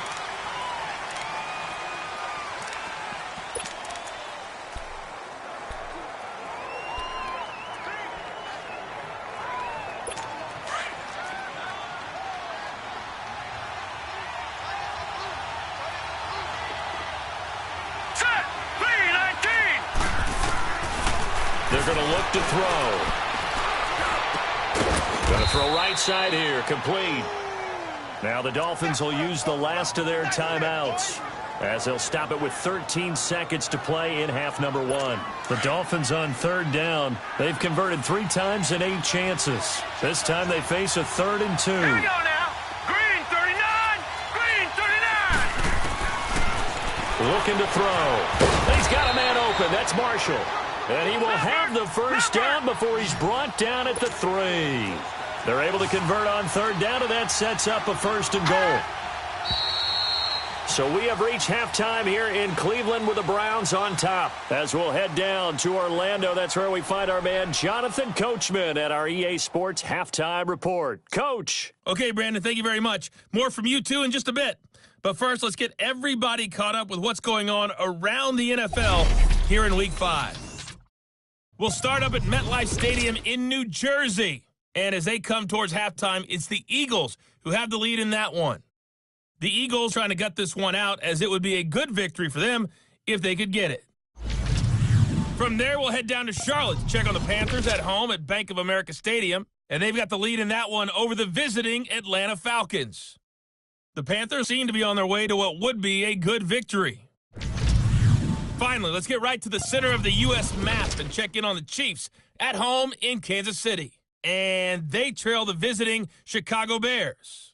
Set. 3-19. They're going to look to throw. Going to throw right side here, complete. Now the Dolphins will use the last of their timeouts, as they'll stop it with 13 seconds to play in half number 1. The Dolphins on 3rd down. They've converted 3 times in 8 chances. This time they face a 3rd and 2. Here we go now. Green, 39. Green, 39. Looking to throw. He's got a man open. That's Marshall. And he will have the 1st down before he's brought down at the 3. They're able to convert on 3rd down, and that sets up a 1st and goal. So we have reached halftime here in Cleveland with the Browns on top. As we'll head down to Orlando, that's where we find our man Jonathan Coachman at our EA Sports Halftime Report. Coach. Okay, Brandon, thank you very much. More from you, too, in just a bit. But first, let's get everybody caught up with what's going on around the NFL here in Week 5. We'll start up at MetLife Stadium in New Jersey. And as they come towards halftime, it's the Eagles who have the lead in that one. The Eagles trying to gut this one out, as it would be a good victory for them if they could get it. From there, we'll head down to Charlotte to check on the Panthers at home at Bank of America Stadium. And they've got the lead in that one over the visiting Atlanta Falcons. The Panthers seem to be on their way to what would be a good victory. Finally, let's get right to the center of the U.S. map and check in on the Chiefs at home in Kansas City. And they trail the visiting Chicago Bears.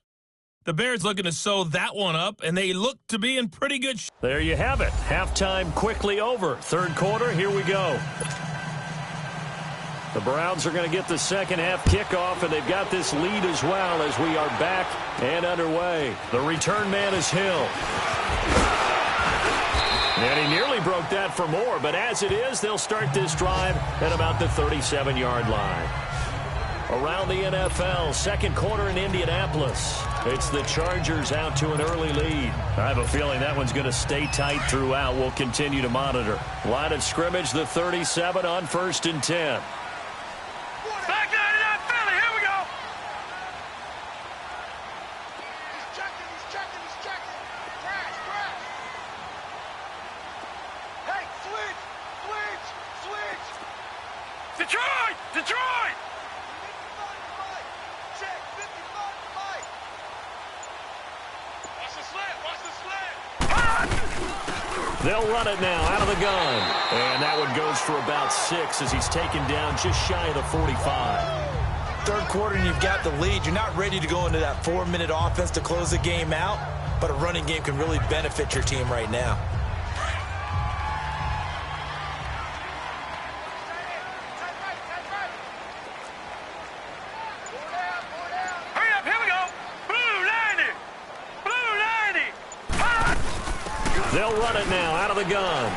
The Bears looking to sew that one up, and they look to be in pretty good shape. There you have it. Halftime quickly over. 3rd quarter, here we go. The Browns are going to get the second half kickoff, and they've got this lead as well as we are back and underway. The return man is Hill. And he nearly broke that for more, but as it is, they'll start this drive at about the 37-yard line. Around the NFL, 2nd quarter in Indianapolis. It's the Chargers out to an early lead. I have a feeling that one's going to stay tight throughout. We'll continue to monitor. Line of scrimmage, the 37 on 1st and 10. Back 99 Philly, here we go. He's checking. Crash. Hey, switch. Detroit! Check, 55 right. Watch the slant. They'll run it now out of the gun. And that one goes for about 6 as he's taken down just shy of the 45. Third quarter and you've got the lead. You're not ready to go into that 4-minute offense to close the game out, but a running game can really benefit your team right now. Hurry up, here we go. Blue 90. They'll run it now out of the gun.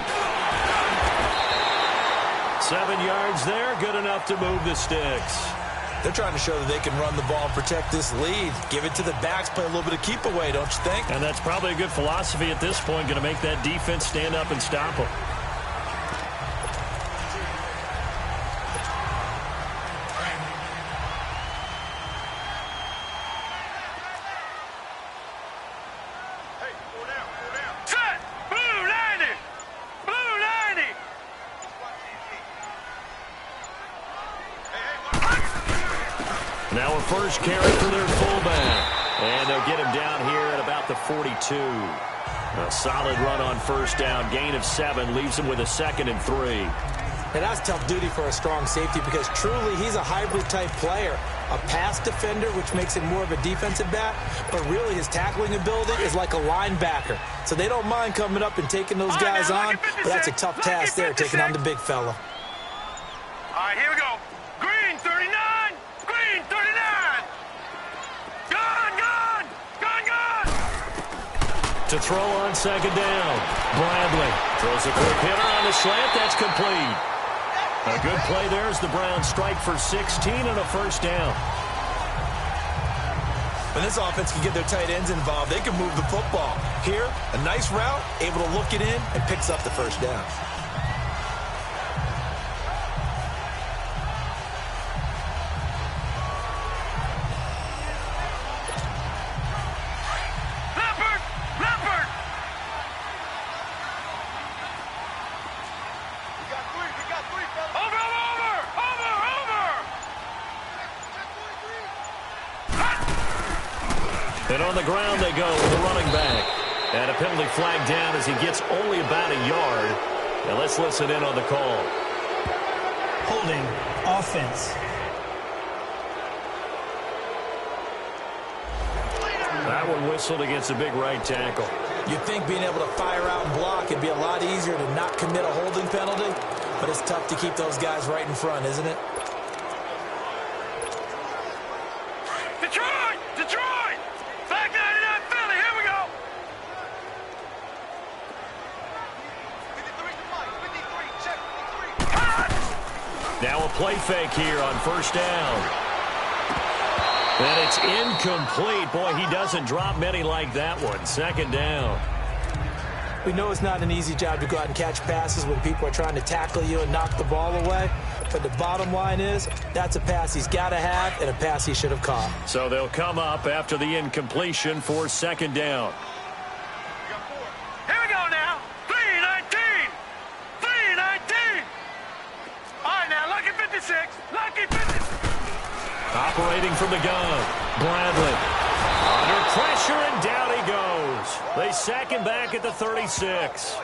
7 yards there, good enough to move the sticks. They're trying to show that they can run the ball and protect this lead. Give it to the backs, play a little bit of keep away, don't you think? And that's probably a good philosophy at this point, going to make that defense stand up and stop them. Set. Blue 90. Now a first carry for their fullback. And they'll get him down here at about the 42. A solid run on first down. Gain of 7 leaves him with a 2nd and 3. And that's tough duty for a strong safety because truly he's a hybrid-type player. A pass defender, which makes him more of a defensive back, but really his tackling ability is like a linebacker. So they don't mind coming up and taking those guys on, but that's a tough task there, taking on the big fella. All right, here we go. Green 39. Gun. To throw on 2nd down. Bradley throws a quick hitter on the slant. That's complete. A good play there as the Browns strike for 16 and a first down. When this offense can get their tight ends involved, they can move the football. Here, a nice route, able to look it in, and picks up the first down. Leopard. We got three, fella. Over. And on the ground they go with the running back. And a penalty flag down as he gets only about a yard. Now let's listen in on the call. Holding offense. That one whistled against a big right tackle. You'd think being able to fire out and block would be a lot easier to not commit a holding penalty, but it's tough to keep those guys right in front, isn't it? Detroit! Back 99 Philly, here we go! 53, check, 53. Now a play fake here on first down. And it's incomplete. Boy, he doesn't drop many like that one. 2nd down. We know it's not an easy job to go out and catch passes when people are trying to tackle you and knock the ball away. But the bottom line is, that's a pass he's got to have and a pass he should have caught. So they'll come up after the incompletion for 2nd down. Here we go now. 3-19. All right, now, lucky 56. Operating from the gun. Bradley. Under pressure, and down he goes. They sack him back at the 36.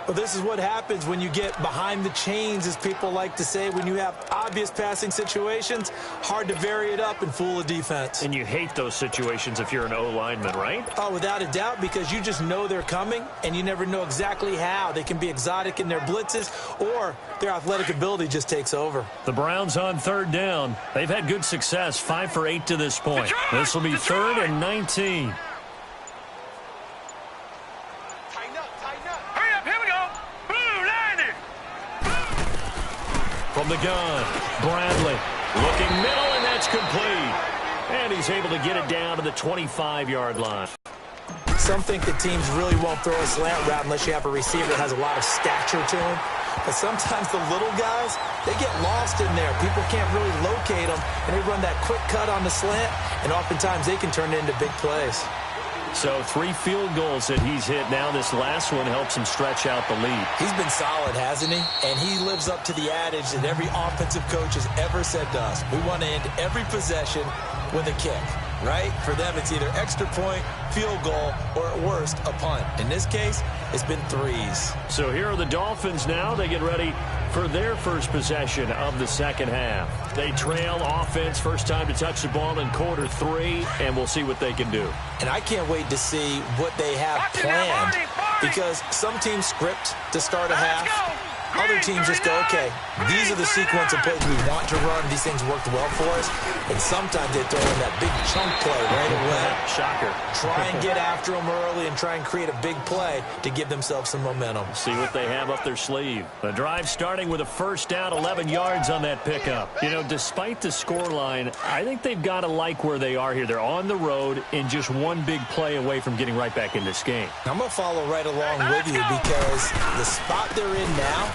Well, this is what happens when you get behind the chains, as people like to say. When you have obvious passing situations, hard to vary it up and fool a defense. And you hate those situations if you're an O-lineman, right? Oh, without a doubt, because you just know they're coming, and you never know exactly how. They can be exotic in their blitzes, or their athletic ability just takes over. The Browns on 3rd down. They've had good success, 5 for 8 to this point. This will be 3rd and 19. From the gun, Bradley looking middle, and that's complete. And he's able to get it down to the 25-yard line. Some think that teams really won't throw a slant route unless you have a receiver that has a lot of stature to him. But sometimes the little guys, they get lost in there. People can't really locate them, and they run that quick cut on the slant, and oftentimes they can turn it into big plays. So 3 field goals that he's hit now. This last one helps him stretch out the lead. He's been solid, hasn't he? And he lives up to the adage that every offensive coach has ever said to us. We want to end every possession with a kick, right? For them, it's either extra point, field goal, or at worst, a punt. In this case, it's been 3s. So here are the Dolphins now. They get ready for their first possession of the second half. They trail offense, first time to touch the ball in quarter 3, and we'll see what they can do. And I can't wait to see what they have planned, because some teams script to start a half. Other teams just go, okay, these are the sequence of plays we want to run. These things worked well for us. And sometimes they throw in that big chunk play right away. Shocker. Try and get after them early and try and create a big play to give themselves some momentum. See what they have up their sleeve. The drive starting with a first down, 11 yards on that pickup. You know, despite the scoreline, I think they've got to like where they are here. They're on the road and just one big play away from getting right back in this game. I'm going to follow right along with you, because the spot they're in now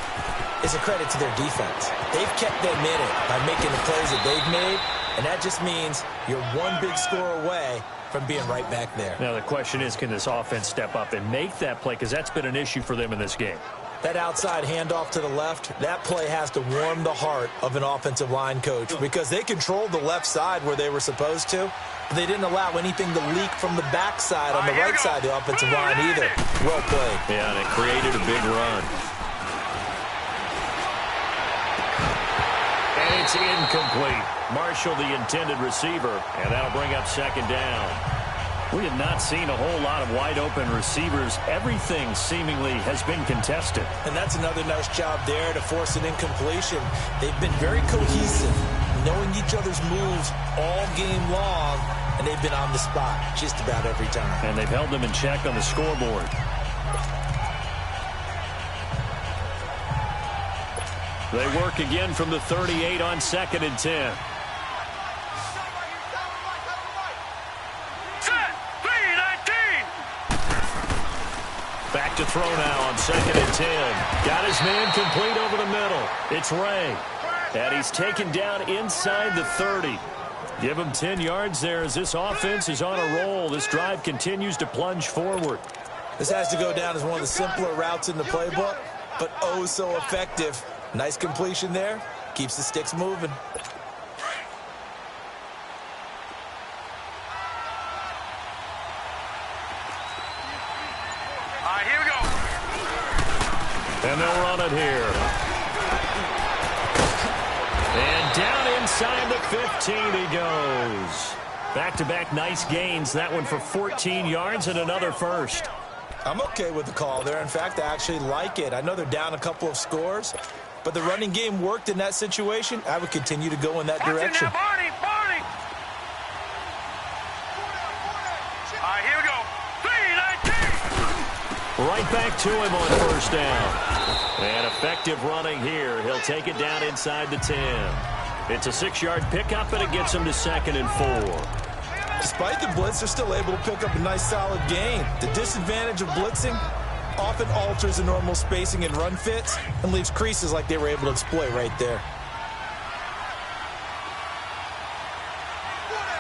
is a credit to their defense. They've kept them in it by making the plays that they've made, and that just means you're one big score away from being right back there. Now the question is, can this offense step up and make that play? Because that's been an issue for them in this game. That outside handoff to the left, that play has to warm the heart of an offensive line coach, because they controlled the left side where they were supposed to. But they didn't allow anything to leak from the backside on the right side of the offensive line either. Well played. Yeah, and it created a big run. And it's incomplete. Marshall, the intended receiver, and that'll bring up second down. We have not seen a whole lot of wide-open receivers. Everything seemingly has been contested. And that's another nice job there to force an incompletion. They've been very cohesive, knowing each other's moves all game long, and they've been on the spot just about every time. And they've held them in check on the scoreboard. They work again from the 38 on 2nd and 10. Back to throw now on 2nd and 10. Got his man complete over the middle. It's Ray. And he's taken down inside the 30. Give him 10 yards there as this offense is on a roll. This drive continues to plunge forward. This has to go down as one of the simpler routes in the playbook, but oh so effective. Nice completion there. Keeps the sticks moving. All right, here we go. And they'll run it here. And down inside the 15 he goes. Back-to-back nice gains. That one for 14 yards and another first. I'm okay with the call there. In fact, I actually like it. I know they're down a couple of scores, but the running game worked in that situation. I would continue to go in that direction. Now, Barney. All right, here we go. 3-19. Right back to him on first down. And effective running here. He'll take it down inside the 10. It's a 6-yard pickup, and it gets him to 2nd and 4. Despite the blitz, they're still able to pick up a nice, solid gain. The disadvantage of blitzing often alters the normal spacing and run fits and leaves creases like they were able to exploit right there.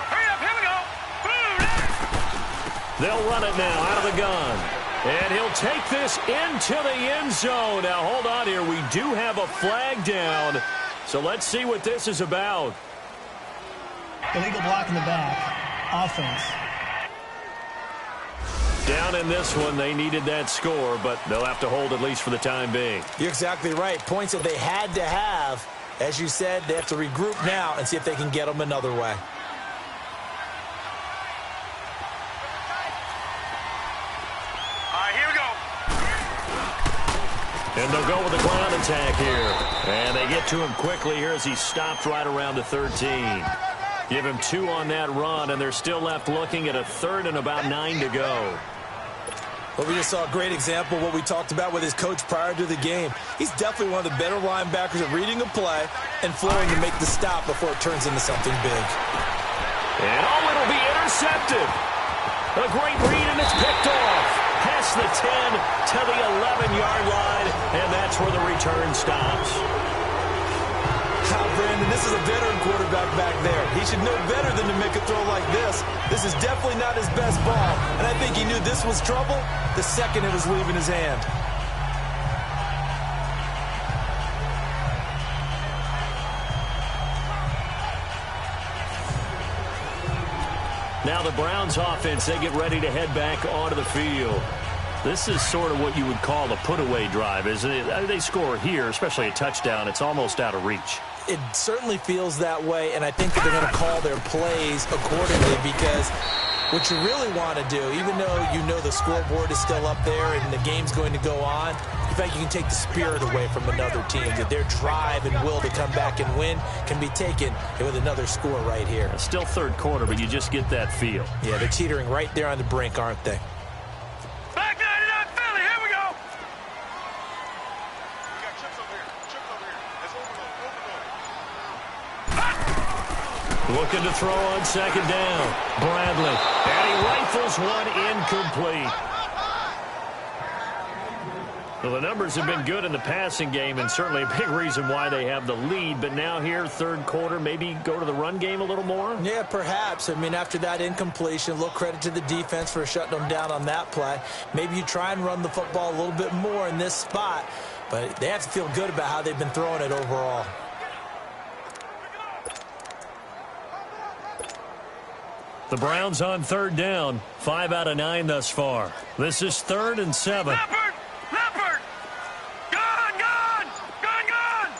Hurry up, here we go. They'll run it now out of the gun. And he'll take this into the end zone. Now, hold on here. We do have a flag down. So let's see what this is about. Illegal block in the back. Offense. Down in this one, they needed that score, but they'll have to hold at least for the time being. You're exactly right. Points that they had to have. As you said, they have to regroup now and see if they can get them another way. All right, here we go. And they'll go with the ground attack here. And they get to him quickly here as he stopped right around the 13. Give him 2 on that run, and they're still left looking at a 3rd and about 9 to go. Well, we just saw a great example of what we talked about with his coach prior to the game. He's definitely one of the better linebackers at reading a play and flowing to make the stop before it turns into something big. And it'll be intercepted. A great read, and it's picked off. Past the 10 to the 11-yard line, and that's where the return stops. Brandon, this is a veteran quarterback back there. He should know better than to make a throw like this. This is definitely not his best ball, and I think he knew this was trouble the second it was leaving his hand. Now the Browns offense, they get ready to head back onto the field. This is sort of what you would call a put-away drive, isn't it? They score here, especially a touchdown. It's almost out of reach. It certainly feels that way, and I think that they're going to call their plays accordingly because what you really want to do, even though you know the scoreboard is still up there and the game's going to go on, in fact, you can take the spirit away from another team. That their drive and will to come back and win can be taken with another score right here. It's still third quarter, but you just get that feel. Yeah, they're teetering right there on the brink, aren't they? Back 99 Philly, here we go. We got chips over here. Chips over here. Let's overload. Looking to throw on second down. Bradley. And he rifles one incomplete. Well, the numbers have been good in the passing game, and certainly a big reason why they have the lead. But now here, third quarter, maybe go to the run game a little more? Yeah, perhaps. I mean, after that incompletion, a little credit to the defense for shutting them down on that play. Maybe you try and run the football a little bit more in this spot. But they have to feel good about how they've been throwing it overall. The Browns on third down. 5 out of 9 thus far. This is 3rd and 7. Leopard! Leopard! Gone! Gone! Gone! Gone!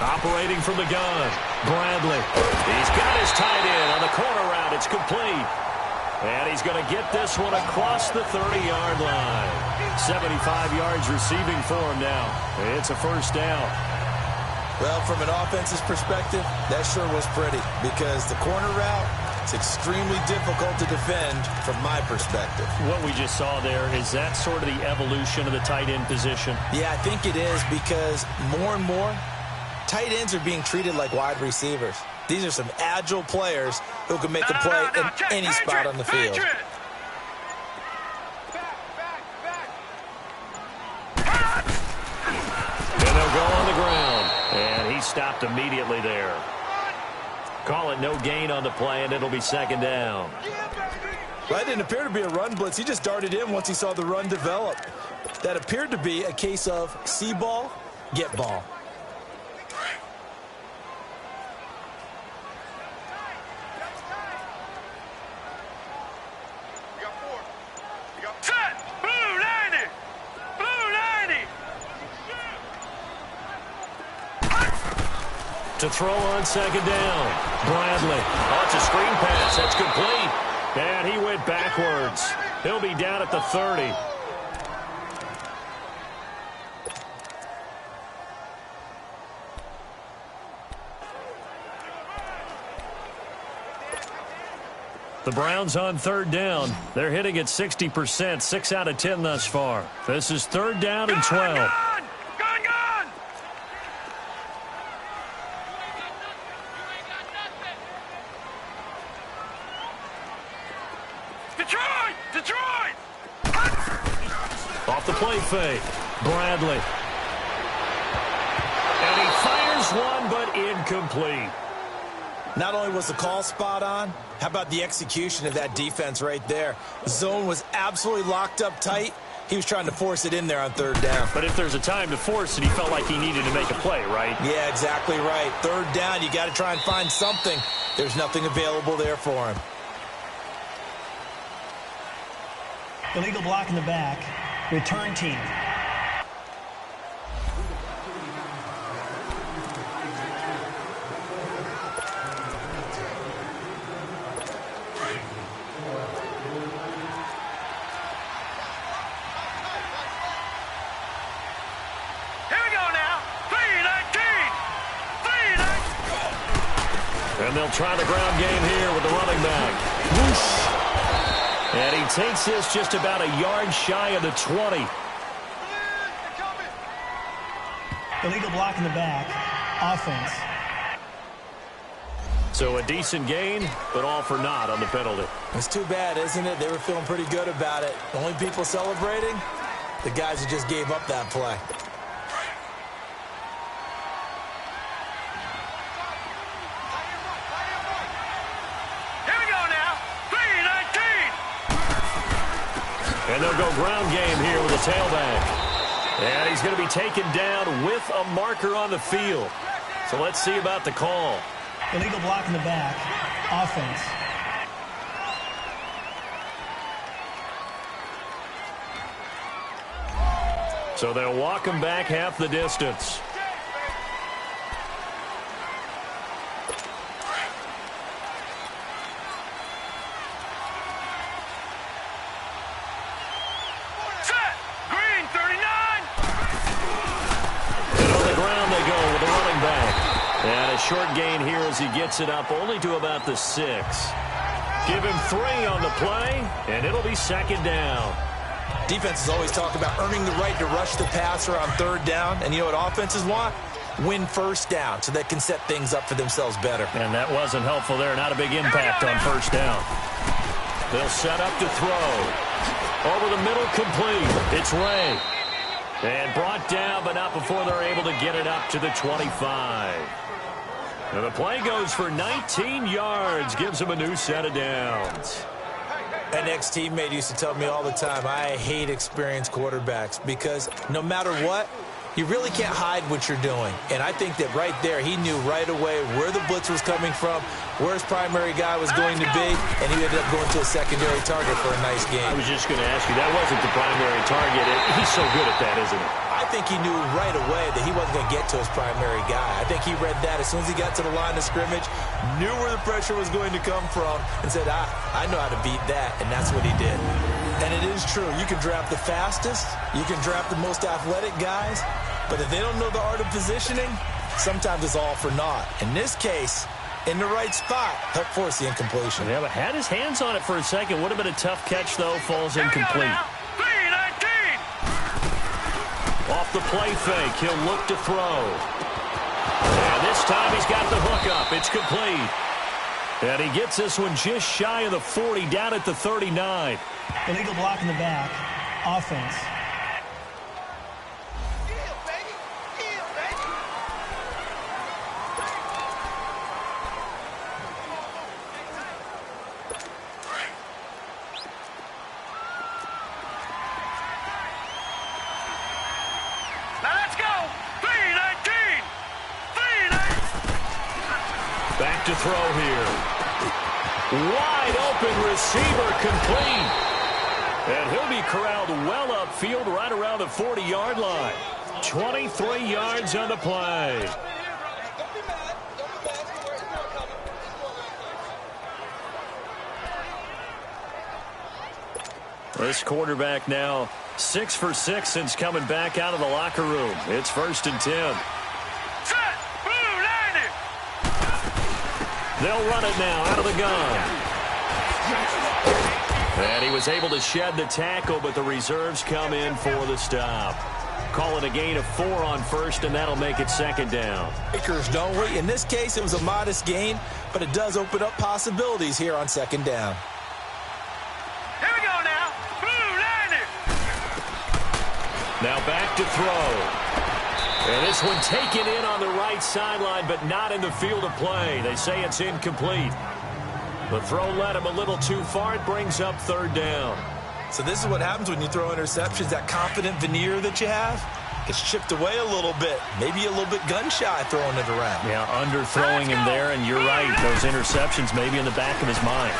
Operating from the gun. Bradley. He's got his tight end on the corner route. It's complete. And he's going to get this one across the 30-yard line. 75 yards receiving for him now. It's a first down. Well, from an offense's perspective, that sure was pretty because the corner route is extremely difficult to defend from my perspective. What we just saw there, is that sort of the evolution of the tight end position? Yeah, I think it is because more and more, tight ends are being treated like wide receivers. These are some agile players who can make a play in any spot on the field. And they'll go on the ground. And he stopped immediately there. Call it no gain on the play, and it'll be second down. Well, that didn't appear to be a run blitz. He just darted in once he saw the run develop. That appeared to be a case of see ball, get ball. Set! Blue 90! Blue 90! To throw on second down. Bradley. Oh, it's a screen pass. That's complete. And he went backwards. He'll be down at the 30. The Browns on third down. They're hitting at 60%, 6 out of 10 thus far. This is 3rd down and 12. Gone! Gone! Gone! Detroit! Detroit! Off the play fake. Bradley. And he fires one, but incomplete. Not only was the call spot on, how about the execution of that defense right there? The zone was absolutely locked up tight. He was trying to force it in there on 3rd down. But if there's a time to force it, he felt like he needed to make a play, right? Yeah, exactly right. 3rd down, you got to try and find something. There's nothing available there for him. Illegal block in the back. Return team. And they'll try the ground game here with the running back. Whoosh. And he takes this just about a yard shy of the 20. Illegal block in the back. Offense. So a decent gain, but all for naught on the penalty. It's too bad, isn't it? They were feeling pretty good about it. The only people celebrating, the guys who just gave up that play. Here we go now. 3-19. And they'll go ground game here with a tailback. And he's going to be taken down with a marker on the field. So let's see about the call. Illegal block in the back. Offense. So they'll walk him back half the distance. Set. Green 39. And on the ground they go with a running back. And a short gain here as he gets it up only to about the 6. Give him 3 on the play, and it'll be second down. Defenses always talk about earning the right to rush the passer on third down. And you know what offenses want? Win first down so they can set things up for themselves better. And that wasn't helpful there. Not a big impact on first down. They'll set up to throw. Over the middle, complete. It's Ray. And brought down, but not before they're able to get it up to the 25. And the play goes for 19 yards. Gives them a new set of downs. An ex-teammate used to tell me all the time, I hate experienced quarterbacks because no matter what, you really can't hide what you're doing. And I think that right there, he knew right away where the blitz was coming from, where his primary guy was going to be, and he ended up going to a secondary target for a nice game. I was just going to ask you, that wasn't the primary target. He's so good at that, isn't he? I think he knew right away that he wasn't going to get to his primary guy. I think he read that as soon as he got to the line of scrimmage, knew where the pressure was going to come from, and said, I know how to beat that, and that's what he did. And it is true. You can draft the fastest, you can draft the most athletic guys, but if they don't know the art of positioning, sometimes it's all for naught. In this case, in the right spot, helped force the incompletion. Yeah, but had his hands on it for a second. Would have been a tough catch, though. Falls incomplete. 3-19. Off the play fake, he'll look to throw. And this time he's got the hook up. It's complete. And he gets this one just shy of the 40, down at the 39. Illegal block in the back. Offense. Now let's go. 3-19. 3-19. Back to throw here. Wide open receiver complete. And he'll be corralled well upfield right around the 40-yard line. 23 yards on the play. This quarterback now 6 for 6 since coming back out of the locker room. It's 1st and 10. Set. Blue 90. They'll run it now out of the gun. And he was able to shed the tackle, but the reserves come in for the stop. Call it a gain of 4 on first, and that'll make it 2nd down. Bakers, don't we? In this case, it was a modest gain, but it does open up possibilities here on 2nd down. Here we go now. Blue 90. Now back to throw. And this one taken in on the right sideline, but not in the field of play. They say it's incomplete. The throw led him a little too far. It brings up 3rd down. So this is what happens when you throw interceptions. That confident veneer that you have gets chipped away a little bit. Maybe a little bit gun-shy throwing it around. Yeah, underthrowing him there, and you're right. Those interceptions maybe in the back of his mind.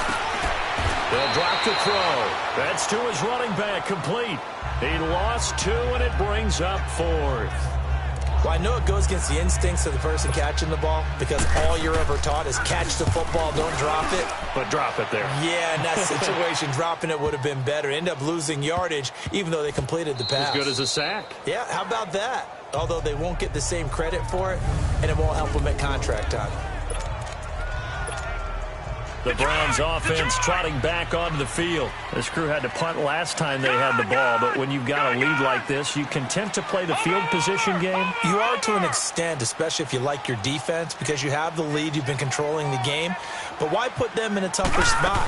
They'll drop to throw. That's to his running back, complete. He lost 2, and it brings up 4th. Well, I know it goes against the instincts of the person catching the ball because all you're ever taught is catch the football, don't drop it. But drop it there. Yeah, in that situation, dropping it would have been better. End up losing yardage, even though they completed the pass. As good as a sack. Yeah, how about that? Although they won't get the same credit for it, and it won't help them at contract time. The Browns offense trotting back onto the field. This crew had to punt last time they had the ball, but when you've got a lead like this, you content to play the field position game? You are to an extent, especially if you like your defense, because you have the lead, you've been controlling the game. But why put them in a tougher spot?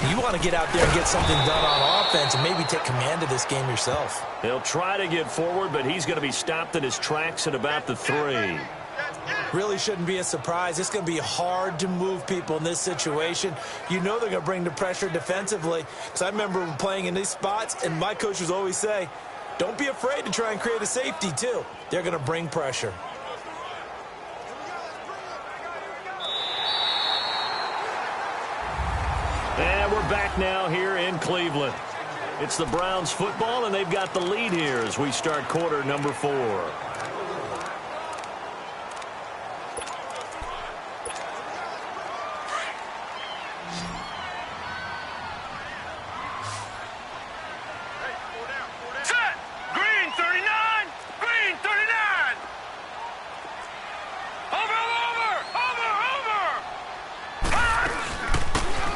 You want to get out there and get something done on offense and maybe take command of this game yourself. He'll try to get forward, but he's going to be stopped in his tracks at about the 3. Really shouldn't be a surprise. It's going to be hard to move people in this situation. You know they're going to bring the pressure defensively. Because I remember playing in these spots, and my coaches always say, don't be afraid to try and create a safety, too. They're going to bring pressure. And we're back now here in Cleveland. It's the Browns football, and they've got the lead here as we start quarter number 4.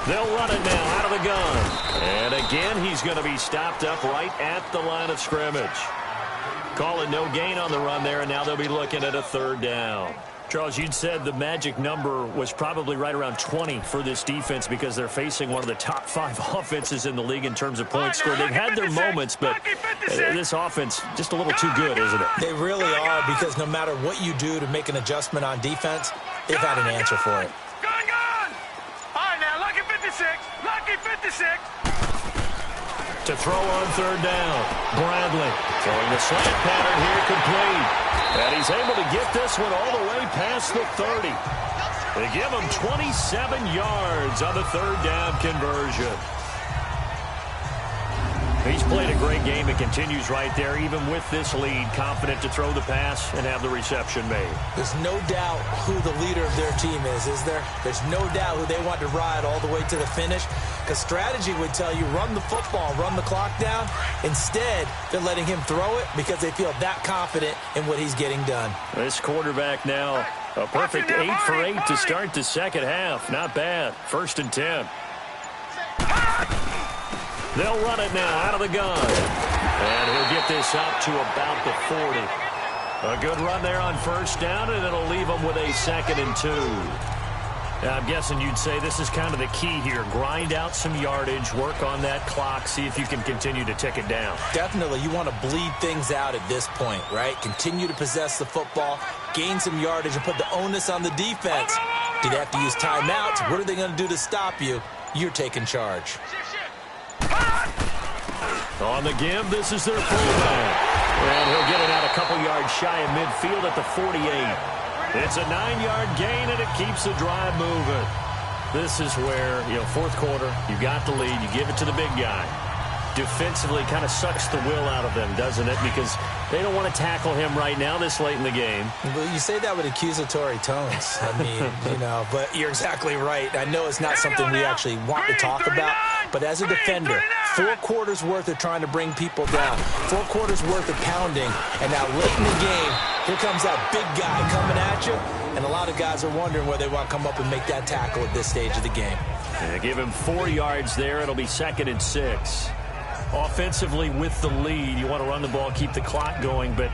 They'll run it now out of the gun. And again, he's going to be stopped up right at the line of scrimmage. Calling no gain on the run there, and now they'll be looking at a 3rd down. Charles, you'd said the magic number was probably right around 20 for this defense because they're facing one of the top 5 offenses in the league in terms of points scored. They've had their moments, but this offense just a little too good, isn't it? They really are, because no matter what you do to make an adjustment on defense, they've had an answer for it. Lucky 56. To throw on 3rd down. Bradley throwing the slant pattern here complete. And he's able to get this one all the way past the 30. They give him 27 yards on the 3rd down conversion. He's played a great game and continues right there, even with this lead, confident to throw the pass and have the reception made. There's no doubt who the leader of their team is there? There's no doubt who they want to ride all the way to the finish, because strategy would tell you run the football, run the clock down. Instead, they're letting him throw it because they feel that confident in what he's getting done. This quarterback now, a perfect 8 for 8 to start the second half. Not bad. 1st and 10. They'll run it now out of the gun. And he'll get this up to about the 40. A good run there on 1st down, and it'll leave him with a 2nd and 2. Now, I'm guessing you'd say this is kind of the key here. Grind out some yardage, work on that clock, see if you can continue to tick it down. Definitely. You want to bleed things out at this point, right? Continue to possess the football, gain some yardage, and put the onus on the defense. Do they have to use timeouts? What are they going to do to stop you? You're taking charge. On the give, this is their fullback. And he'll get it out a couple yards shy of midfield at the 48. It's a 9-yard gain, and it keeps the drive moving. This is where, 4th quarter, you got the lead, you give it to the big guy. Defensively kind of sucks the will out of them, doesn't it? Because they don't want to tackle him right now this late in the game. Well, you say that with accusatory tones. I mean, but you're exactly right. I know it's not something we actually want to talk about, but as a defender, 4 quarters worth of trying to bring people down, 4 quarters worth of pounding, and now late in the game, here comes that big guy coming at you, and a lot of guys are wondering where they want to come up and make that tackle at this stage of the game. And give him 4 yards there. It'll be 2nd and 6. Offensively with the lead, you want to run the ball, keep the clock going, but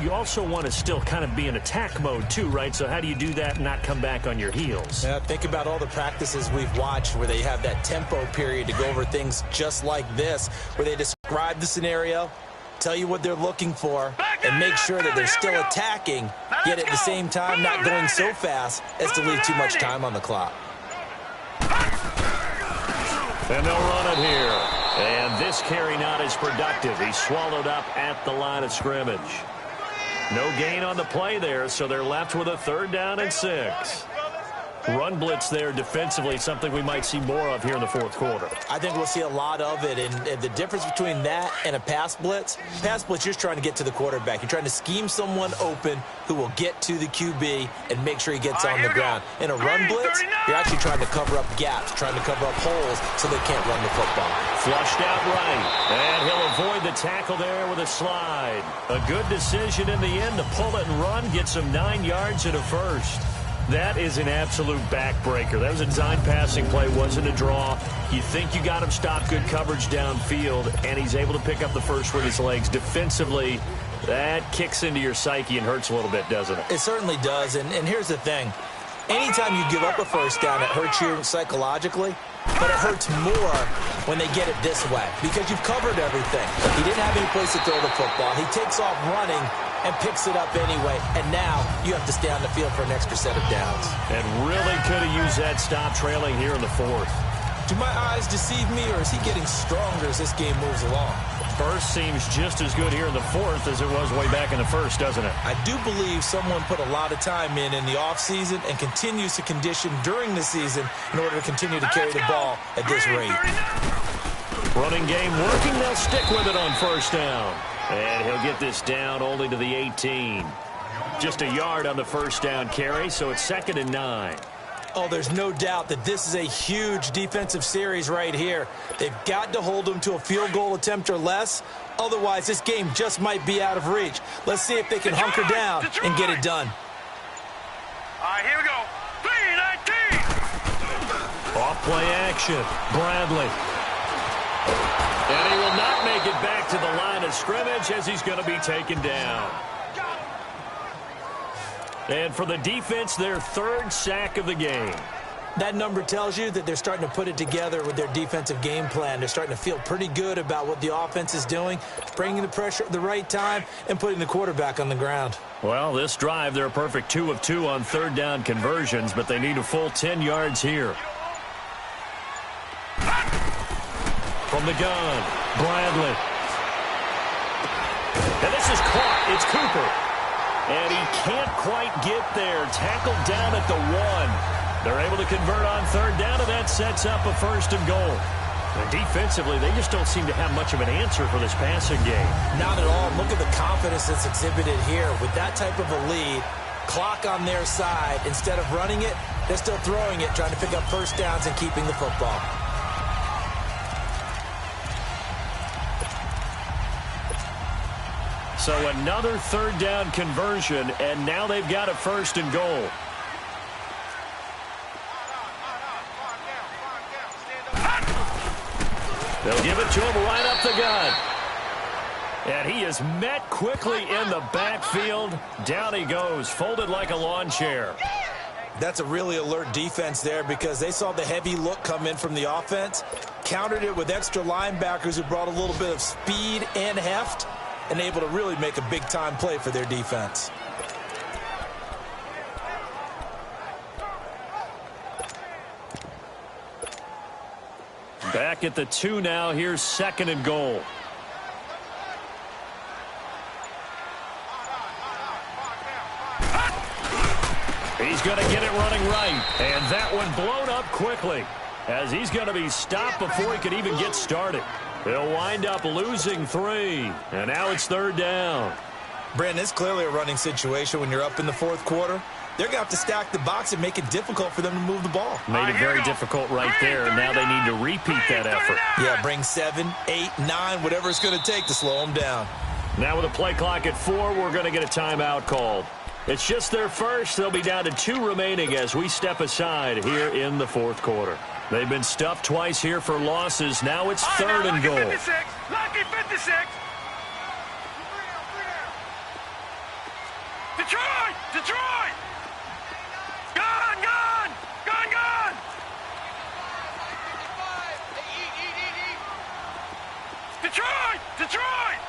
you also want to still kind of be in attack mode too, right? So how do you do that and not come back on your heels? Yeah, think about all the practices we've watched where they have that tempo period to go over things just like this, where they describe the scenario, tell you what they're looking for, and make sure that they're still attacking, yet at the same time not going so fast as to leave too much time on the clock. And they'll run it here. And this carry not as productive. He's swallowed up at the line of scrimmage. No gain on the play there, so they're left with a 3rd down and 6. Run blitz there defensively, something we might see more of here in the 4th quarter. I think we'll see a lot of it, and the difference between that and a pass blitz, you're just trying to get to the quarterback. You're trying to scheme someone open who will get to the QB and make sure he gets on the ground. In a run blitz, you're actually trying to cover up gaps, trying to cover up holes so they can't run the football. Flushed out right, and he'll avoid the tackle there with a slide. A good decision in the end to pull it and run, gets him 9 yards and a 1st. That is an absolute backbreaker. That was a design passing play, wasn't a draw. You think you got him stopped, good coverage downfield, and he's able to pick up the first with his legs. Defensively, that kicks into your psyche and hurts a little bit, doesn't it? It certainly does, and here's the thing. Anytime you give up a first down, it hurts you psychologically, but it hurts more when they get it this way because you've covered everything. He didn't have any place to throw the football. He takes off running and picks it up anyway, and now you have to stay on the field for an extra set of downs. And really could have used that stop trailing here in the fourth. Do my eyes deceive me, or is he getting stronger as this game moves along? First seems just as good here in the fourth as it was way back in the first, doesn't it? I do believe someone put a lot of time in the offseason and continues to condition during the season in order to continue to carry the ball at this rate. Running game working. They'll stick with it on first down. And he'll get this down only to the 18. Just a yard on the first down carry, so it's 2nd and 9. Oh, there's no doubt that this is a huge defensive series right here. They've got to hold them to a field goal attempt or less. Otherwise, this game just might be out of reach. Let's see if they can hunker down and get it done. All right, here we go. 3-19. Off play action. Bradley. And he will not make it back to the line of scrimmage as he's going to be taken down. And for the defense, their 3rd sack of the game. That number tells you that they're starting to put it together with their defensive game plan. They're starting to feel pretty good about what the offense is doing, bringing the pressure at the right time, and putting the quarterback on the ground. Well, this drive, they're a perfect 2 of 2 on 3rd down conversions, but they need a full 10 yards here. From the gun, Bradley. And this is caught. It's Cooper. And he can't quite get there. Tackled down at the 1. They're able to convert on 3rd down, and that sets up a 1st and goal. And defensively, they just don't seem to have much of an answer for this passing game. Not at all. Look at the confidence that's exhibited here. With that type of a lead, clock on their side, instead of running it, they're still throwing it, trying to pick up first downs and keeping the football. So another 3rd down conversion, and now they've got a 1st and goal. They'll give it to him right up the gut. And he is met quickly in the backfield. Down he goes, folded like a lawn chair. That's a really alert defense there because they saw the heavy look come in from the offense, countered it with extra linebackers who brought a little bit of speed and heft, and able to really make a big-time play for their defense. Back at the 2 now. Here's 2nd and goal. He's going to get it running right. And that one blown up quickly as he's going to be stopped before he could even get started. They'll wind up losing 3. And now it's 3rd down. Brandon, it's clearly a running situation when you're up in the 4th quarter. They're going to have to stack the box and make it difficult for them to move the ball. Made it very difficult right there. Now they need to repeat that effort. Yeah, bring 7, 8, 9, whatever it's going to take to slow them down. Now with a play clock at 4, we're going to get a timeout called. It's just their first. They'll be down to 2 remaining as we step aside here in the 4th quarter. They've been stuffed twice here for losses. Now it's 3rd and goal. Lucky 56. Detroit! Gone! Detroit!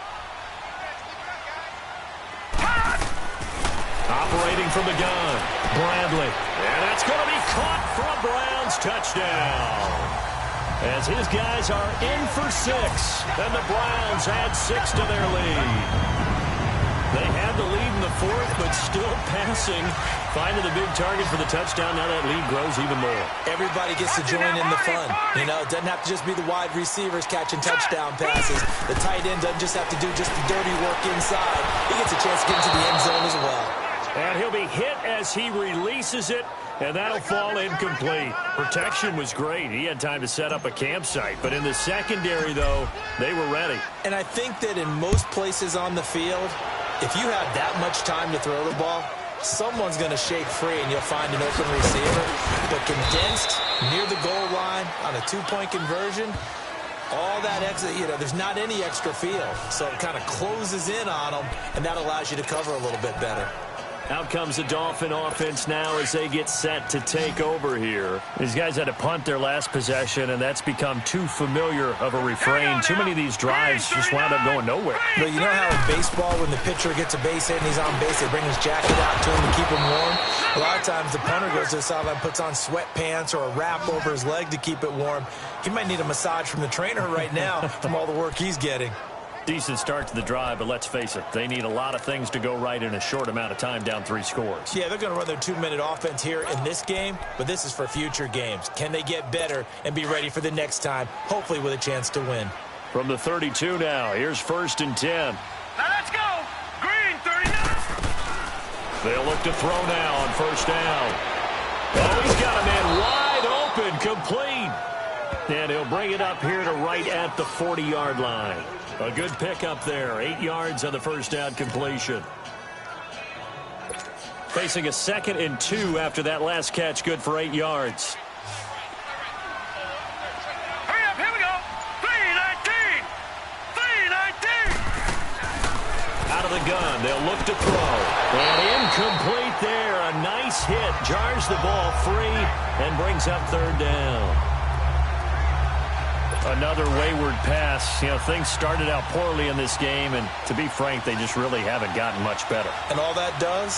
Operating from the gun, Bradley. And that's going to be caught for a Browns touchdown. As his guys are in for 6, and the Browns add 6 to their lead. They had the lead in the 4th, but still passing. Finding the big target for the touchdown. Now that lead grows even more. Everybody gets to join in the fun. You know, it doesn't have to just be the wide receivers catching touchdown passes. The tight end doesn't just have to do just the dirty work inside. He gets a chance to get into the end zone as well. And he'll be hit as he releases it, and that'll fall incomplete. Protection was great. He had time to set up a campsite. But in the secondary, though, they were ready. And I think that in most places on the field, if you have that much time to throw the ball, someone's going to shake free and you'll find an open receiver. But condensed near the goal line on a two-point conversion, all that extra, there's not any extra field. So it kind of closes in on them, and that allows you to cover a little bit better. Out comes the Dolphin offense now as they get set to take over here. These guys had to punt their last possession, and that's become too familiar of a refrain. Too many of these drives just wound up going nowhere. But you know how in baseball, when the pitcher gets a base hit and he's on base, they bring his jacket out to him to keep him warm? A lot of times the punter goes to the sideline, puts on sweatpants or a wrap over his leg to keep it warm. He might need a massage from the trainer right now from all the work he's getting. Decent start to the drive, but let's face it, they need a lot of things to go right in a short amount of time, down 3 scores. Yeah, they're going to run their 2-minute offense here in this game, but this is for future games. Can they get better and be ready for the next time, hopefully with a chance to win? From the 32 now, here's 1st and 10. Now let's go. Green, 39. They'll look to throw now on 1st down. Oh, he's got a man wide open, complete. And he'll bring it up here to right at the 40-yard line. A good pickup there. 8 yards on the 1st down completion. Facing a 2nd and 2 after that last catch, good for 8 yards. Hurry up, here we go. 3-19. 3-19. Out of the gun, they'll look to throw. And incomplete there. A nice hit. Jars the ball free and brings up 3rd down. Another wayward pass. Things started out poorly in this game, and to be frank, they just really haven't gotten much better. And all that does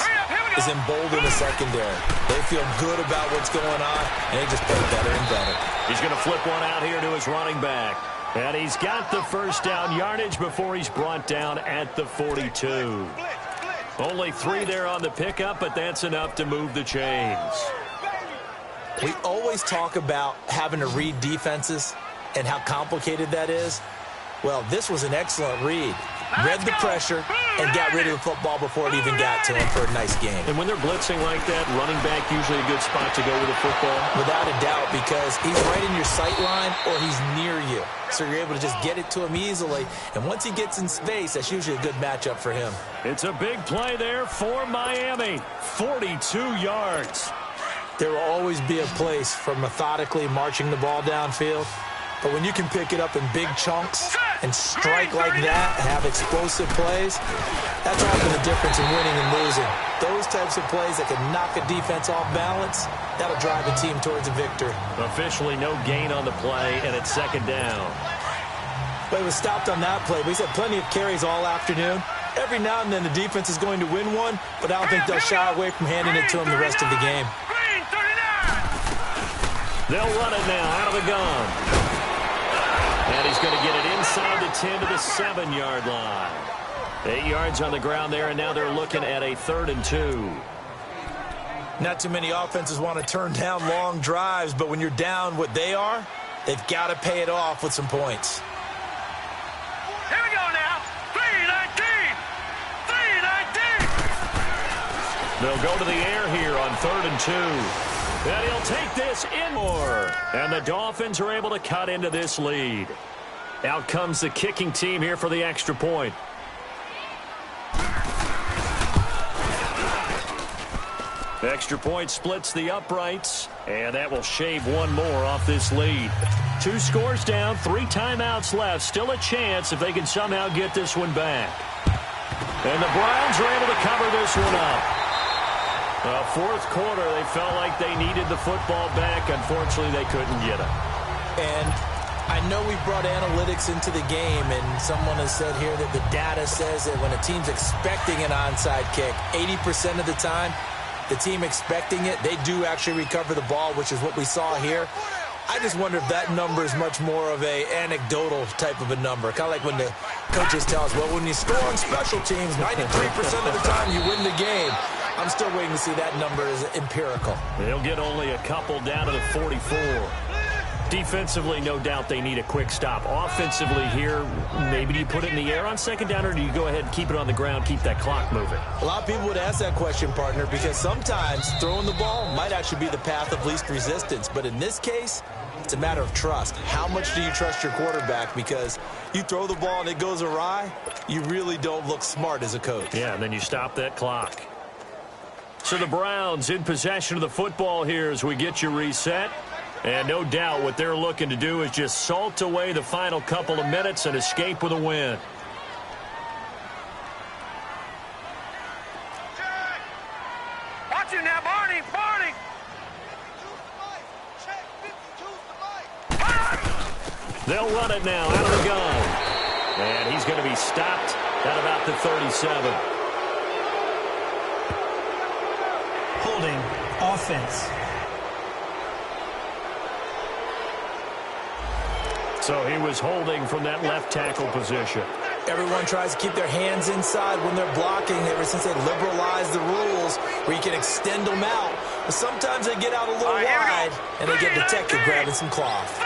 is embolden the secondary. They feel good about what's going on, and they just play better and better. He's going to flip one out here to his running back. And he's got the 1st down yardage before he's brought down at the 42. Only 3 there on the pickup, but that's enough to move the chains. We always talk about having to read defenses and how complicated that is. Well, this was an excellent read. Read the pressure and got rid of the football before it even got to him for a nice game. And when they're blitzing like that, running back usually a good spot to go with the football? Without a doubt, because he's right in your sight line or he's near you. So you're able to just get it to him easily. And once he gets in space, that's usually a good matchup for him. It's a big play there for Miami. 42 yards. There will always be a place for methodically marching the ball downfield. But when you can pick it up in big chunks and strike like that, have explosive plays, that's often the difference in winning and losing. Those types of plays that can knock a defense off balance, that'll drive a team towards a victory. Officially no gain on the play, and it's 2nd down. But it was stopped on that play. He's had plenty of carries all afternoon. Every now and then the defense is going to win one, but I don't think they'll shy away from handing it to him the rest of the game. Green, 39. They'll run it now out of the gun. And he's going to get it inside the 10 to the 7-yard line. 8 yards on the ground there, and now they're looking at a 3rd and 2. Not too many offenses want to turn down long drives, but when you're down what they are, they've got to pay it off with some points. Here we go now. 3-19. 3-19. They'll go to the air here on 3rd and 2. And he'll take this in more. And the Dolphins are able to cut into this lead. Out comes the kicking team here for the extra point. The extra point splits the uprights, and that will shave one more off this lead. 2 scores down, 3 timeouts left. Still a chance if they can somehow get this one back. And the Browns are able to cover this one up. 4th quarter, they felt like they needed the football back. Unfortunately, they couldn't get it. And I know we brought analytics into the game, and someone has said here that the data says that when a team's expecting an onside kick, 80% of the time, the team expecting it, they do actually recover the ball, which is what we saw here. I just wonder if that number is much more of a anecdotal type of a number. Kind of like when the coaches tell us, well, when you score on special teams, 93% of the time you win the game. I'm still waiting to see that number is empirical. They'll get only a couple down to the 44. Defensively, no doubt they need a quick stop. Offensively here, maybe do you put it in the air on 2nd down, or do you go ahead and keep it on the ground, keep that clock moving? A lot of people would ask that question, partner, because sometimes throwing the ball might actually be the path of least resistance. But in this case, it's a matter of trust. How much do you trust your quarterback? Because you throw the ball and it goes awry, you really don't look smart as a coach. Yeah, and then you stop that clock. So the Browns in possession of the football here as we get you reset. And no doubt what they're looking to do is just salt away the final couple of minutes and escape with a win. Watch it now, Barney. Barney. They'll run it now out of the gun. And he's going to be stopped at about the 37. Holding offense. So he was holding from that left tackle position. Everyone tries to keep their hands inside when they're blocking ever since they liberalized the rules where you can extend them out. But sometimes they get out a little wide and they get detected grabbing some cloth.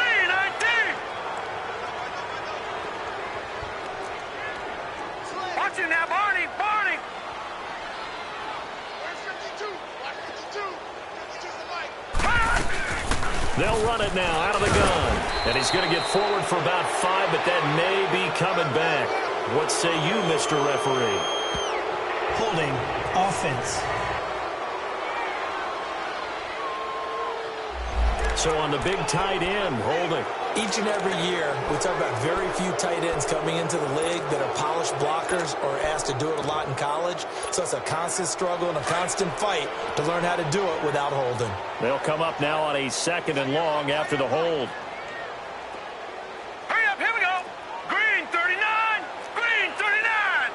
Watch it now, Barney. Barney. They'll run it now out of the gun. And he's going to get forward for about 5, but that may be coming back. What say you, Mr. Referee? Holding offense. So on the big tight end, holding. Each and every year, we talk about very few tight ends coming into the league that are polished blockers or asked to do it a lot in college. So it's a constant struggle and a constant fight to learn how to do it without holding. They'll come up now on a 2nd and long after the hold. Hurry up, here we go. Green 39. Green 39.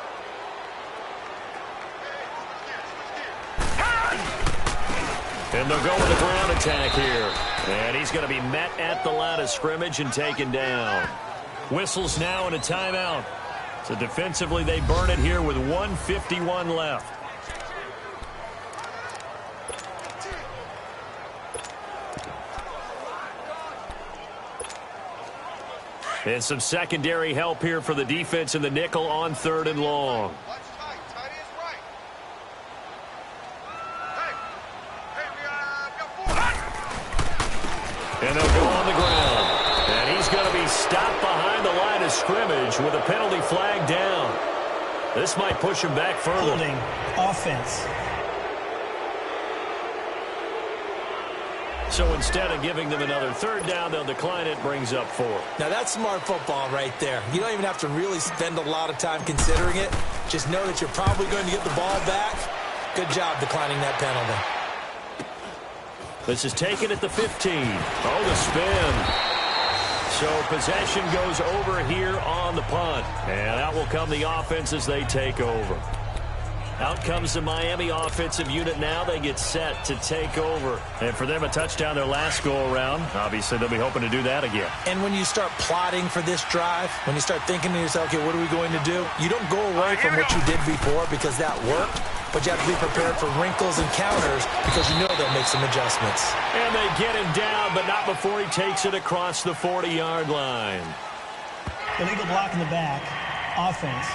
And they'll go with the ground attack here. And he's going to be met at the line of scrimmage and taken down. Whistles now in a timeout. So defensively, they burn it here with 1:51 left. And some secondary help here for the defense in the nickel on 3rd and long. And they'll go on the ground. And he's going to be stopped behind the line of scrimmage with a penalty flag down. This might push him back further. Holding offense. So instead of giving them another 3rd down, they'll decline it, brings up 4. Now that's smart football right there. You don't even have to really spend a lot of time considering it. Just know that you're probably going to get the ball back. Good job declining that penalty. This is taken at the 15. Oh, the spin. So possession goes over here on the punt. And out will come the offense as they take over. Out comes the Miami offensive unit now. They get set to take over. And for them, a touchdown their last go-around. Obviously, they'll be hoping to do that again. And when you start plotting for this drive, when you start thinking to yourself, okay, what are we going to do? You don't go away from what you did before because that worked. But you have to be prepared for wrinkles and counters because you know they'll make some adjustments. And they get him down, but not before he takes it across the 40-yard line. Illegal block in the back. Offense.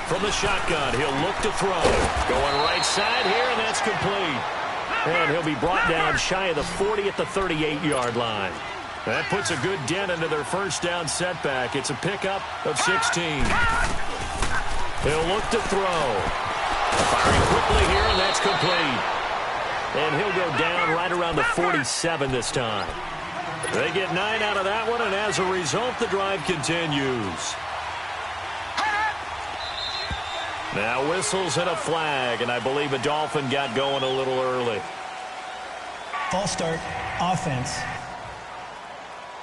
From the shotgun, he'll look to throw. Going right side here, and that's complete. And he'll be brought down shy of the 40 at the 38-yard line. That puts a good dent into their 1st down setback. It's a pickup of 16. He'll look to throw. Firing quickly here, and that's complete. And he'll go down right around the 47 this time. They get 9 out of that one, and as a result, the drive continues. Now whistles and a flag, and I believe a Dolphin got going a little early. False start, offense.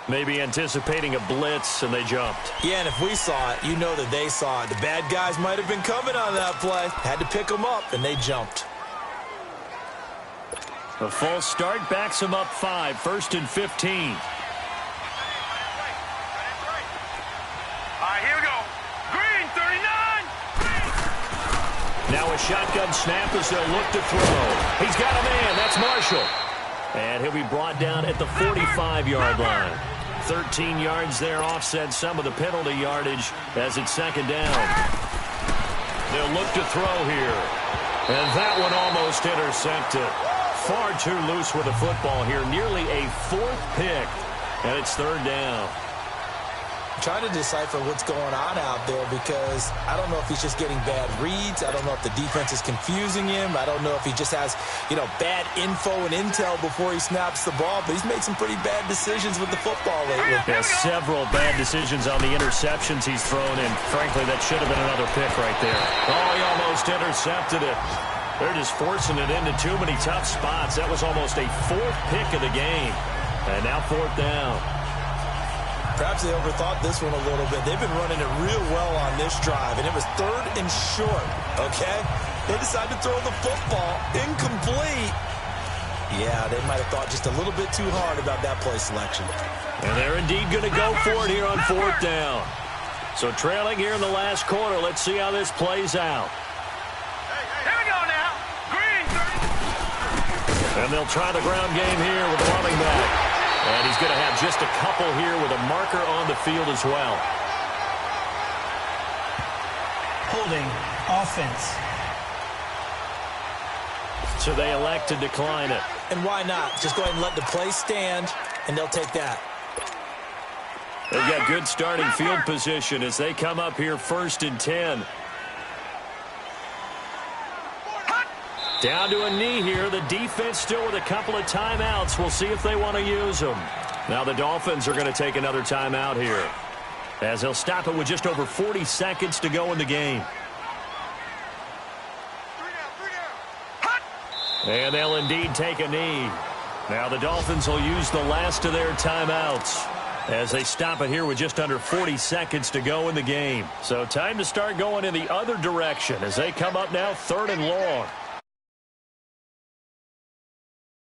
Maybe anticipating a blitz, and they jumped. Yeah, and if we saw it, you know that they saw it. The bad guys might have been coming on that play. Had to pick them up, and they jumped. A false start backs them up 5, 1st and 15. All right, here we go. Green 39. Now a shotgun snap as they'll look to throw. He's got a man. That's Marshall. And he'll be brought down at the 45-yard line. 13 yards there offset some of the penalty yardage as it's second down. They'll look to throw here. And that one almost intercepted. Far too loose with the football here. Nearly a fourth pick. And it's third down. Trying to decipher what's going on out there because I don't know if he's just getting bad reads. I don't know if the defense is confusing him. I don't know if he just has, bad info and intel before he snaps the ball. But he's made some pretty bad decisions with the football lately. Yeah, several bad decisions on the interceptions he's thrown in. Frankly, that should have been another pick right there. Oh, he almost intercepted it. They're just forcing it into too many tough spots. That was almost a fourth pick of the game. And now fourth down. Perhaps they overthought this one a little bit. They've been running it real well on this drive, and it was third and short, okay? They decided to throw the football incomplete. Yeah, they might have thought just a little bit too hard about that play selection. And they're indeed going to go for it here on fourth down. So trailing here in the last quarter, let's see how this plays out. Here we go now. Green. And they'll try the ground game here with the running back. And he's going to have just a couple here with a marker on the field as well. Holding offense. So they elect to decline it. And why not? Just go ahead and let the play stand, and they'll take that. They've got good starting field position as they come up here first and 10. Down to a knee here. The defense still with a couple of timeouts. We'll see if they want to use them. Now the Dolphins are going to take another timeout here as they'll stop it with just over 40 seconds to go in the game. And they'll indeed take a knee. Now the Dolphins will use the last of their timeouts as they stop it here with just under 40 seconds to go in the game. So time to start going in the other direction as they come up now third and long.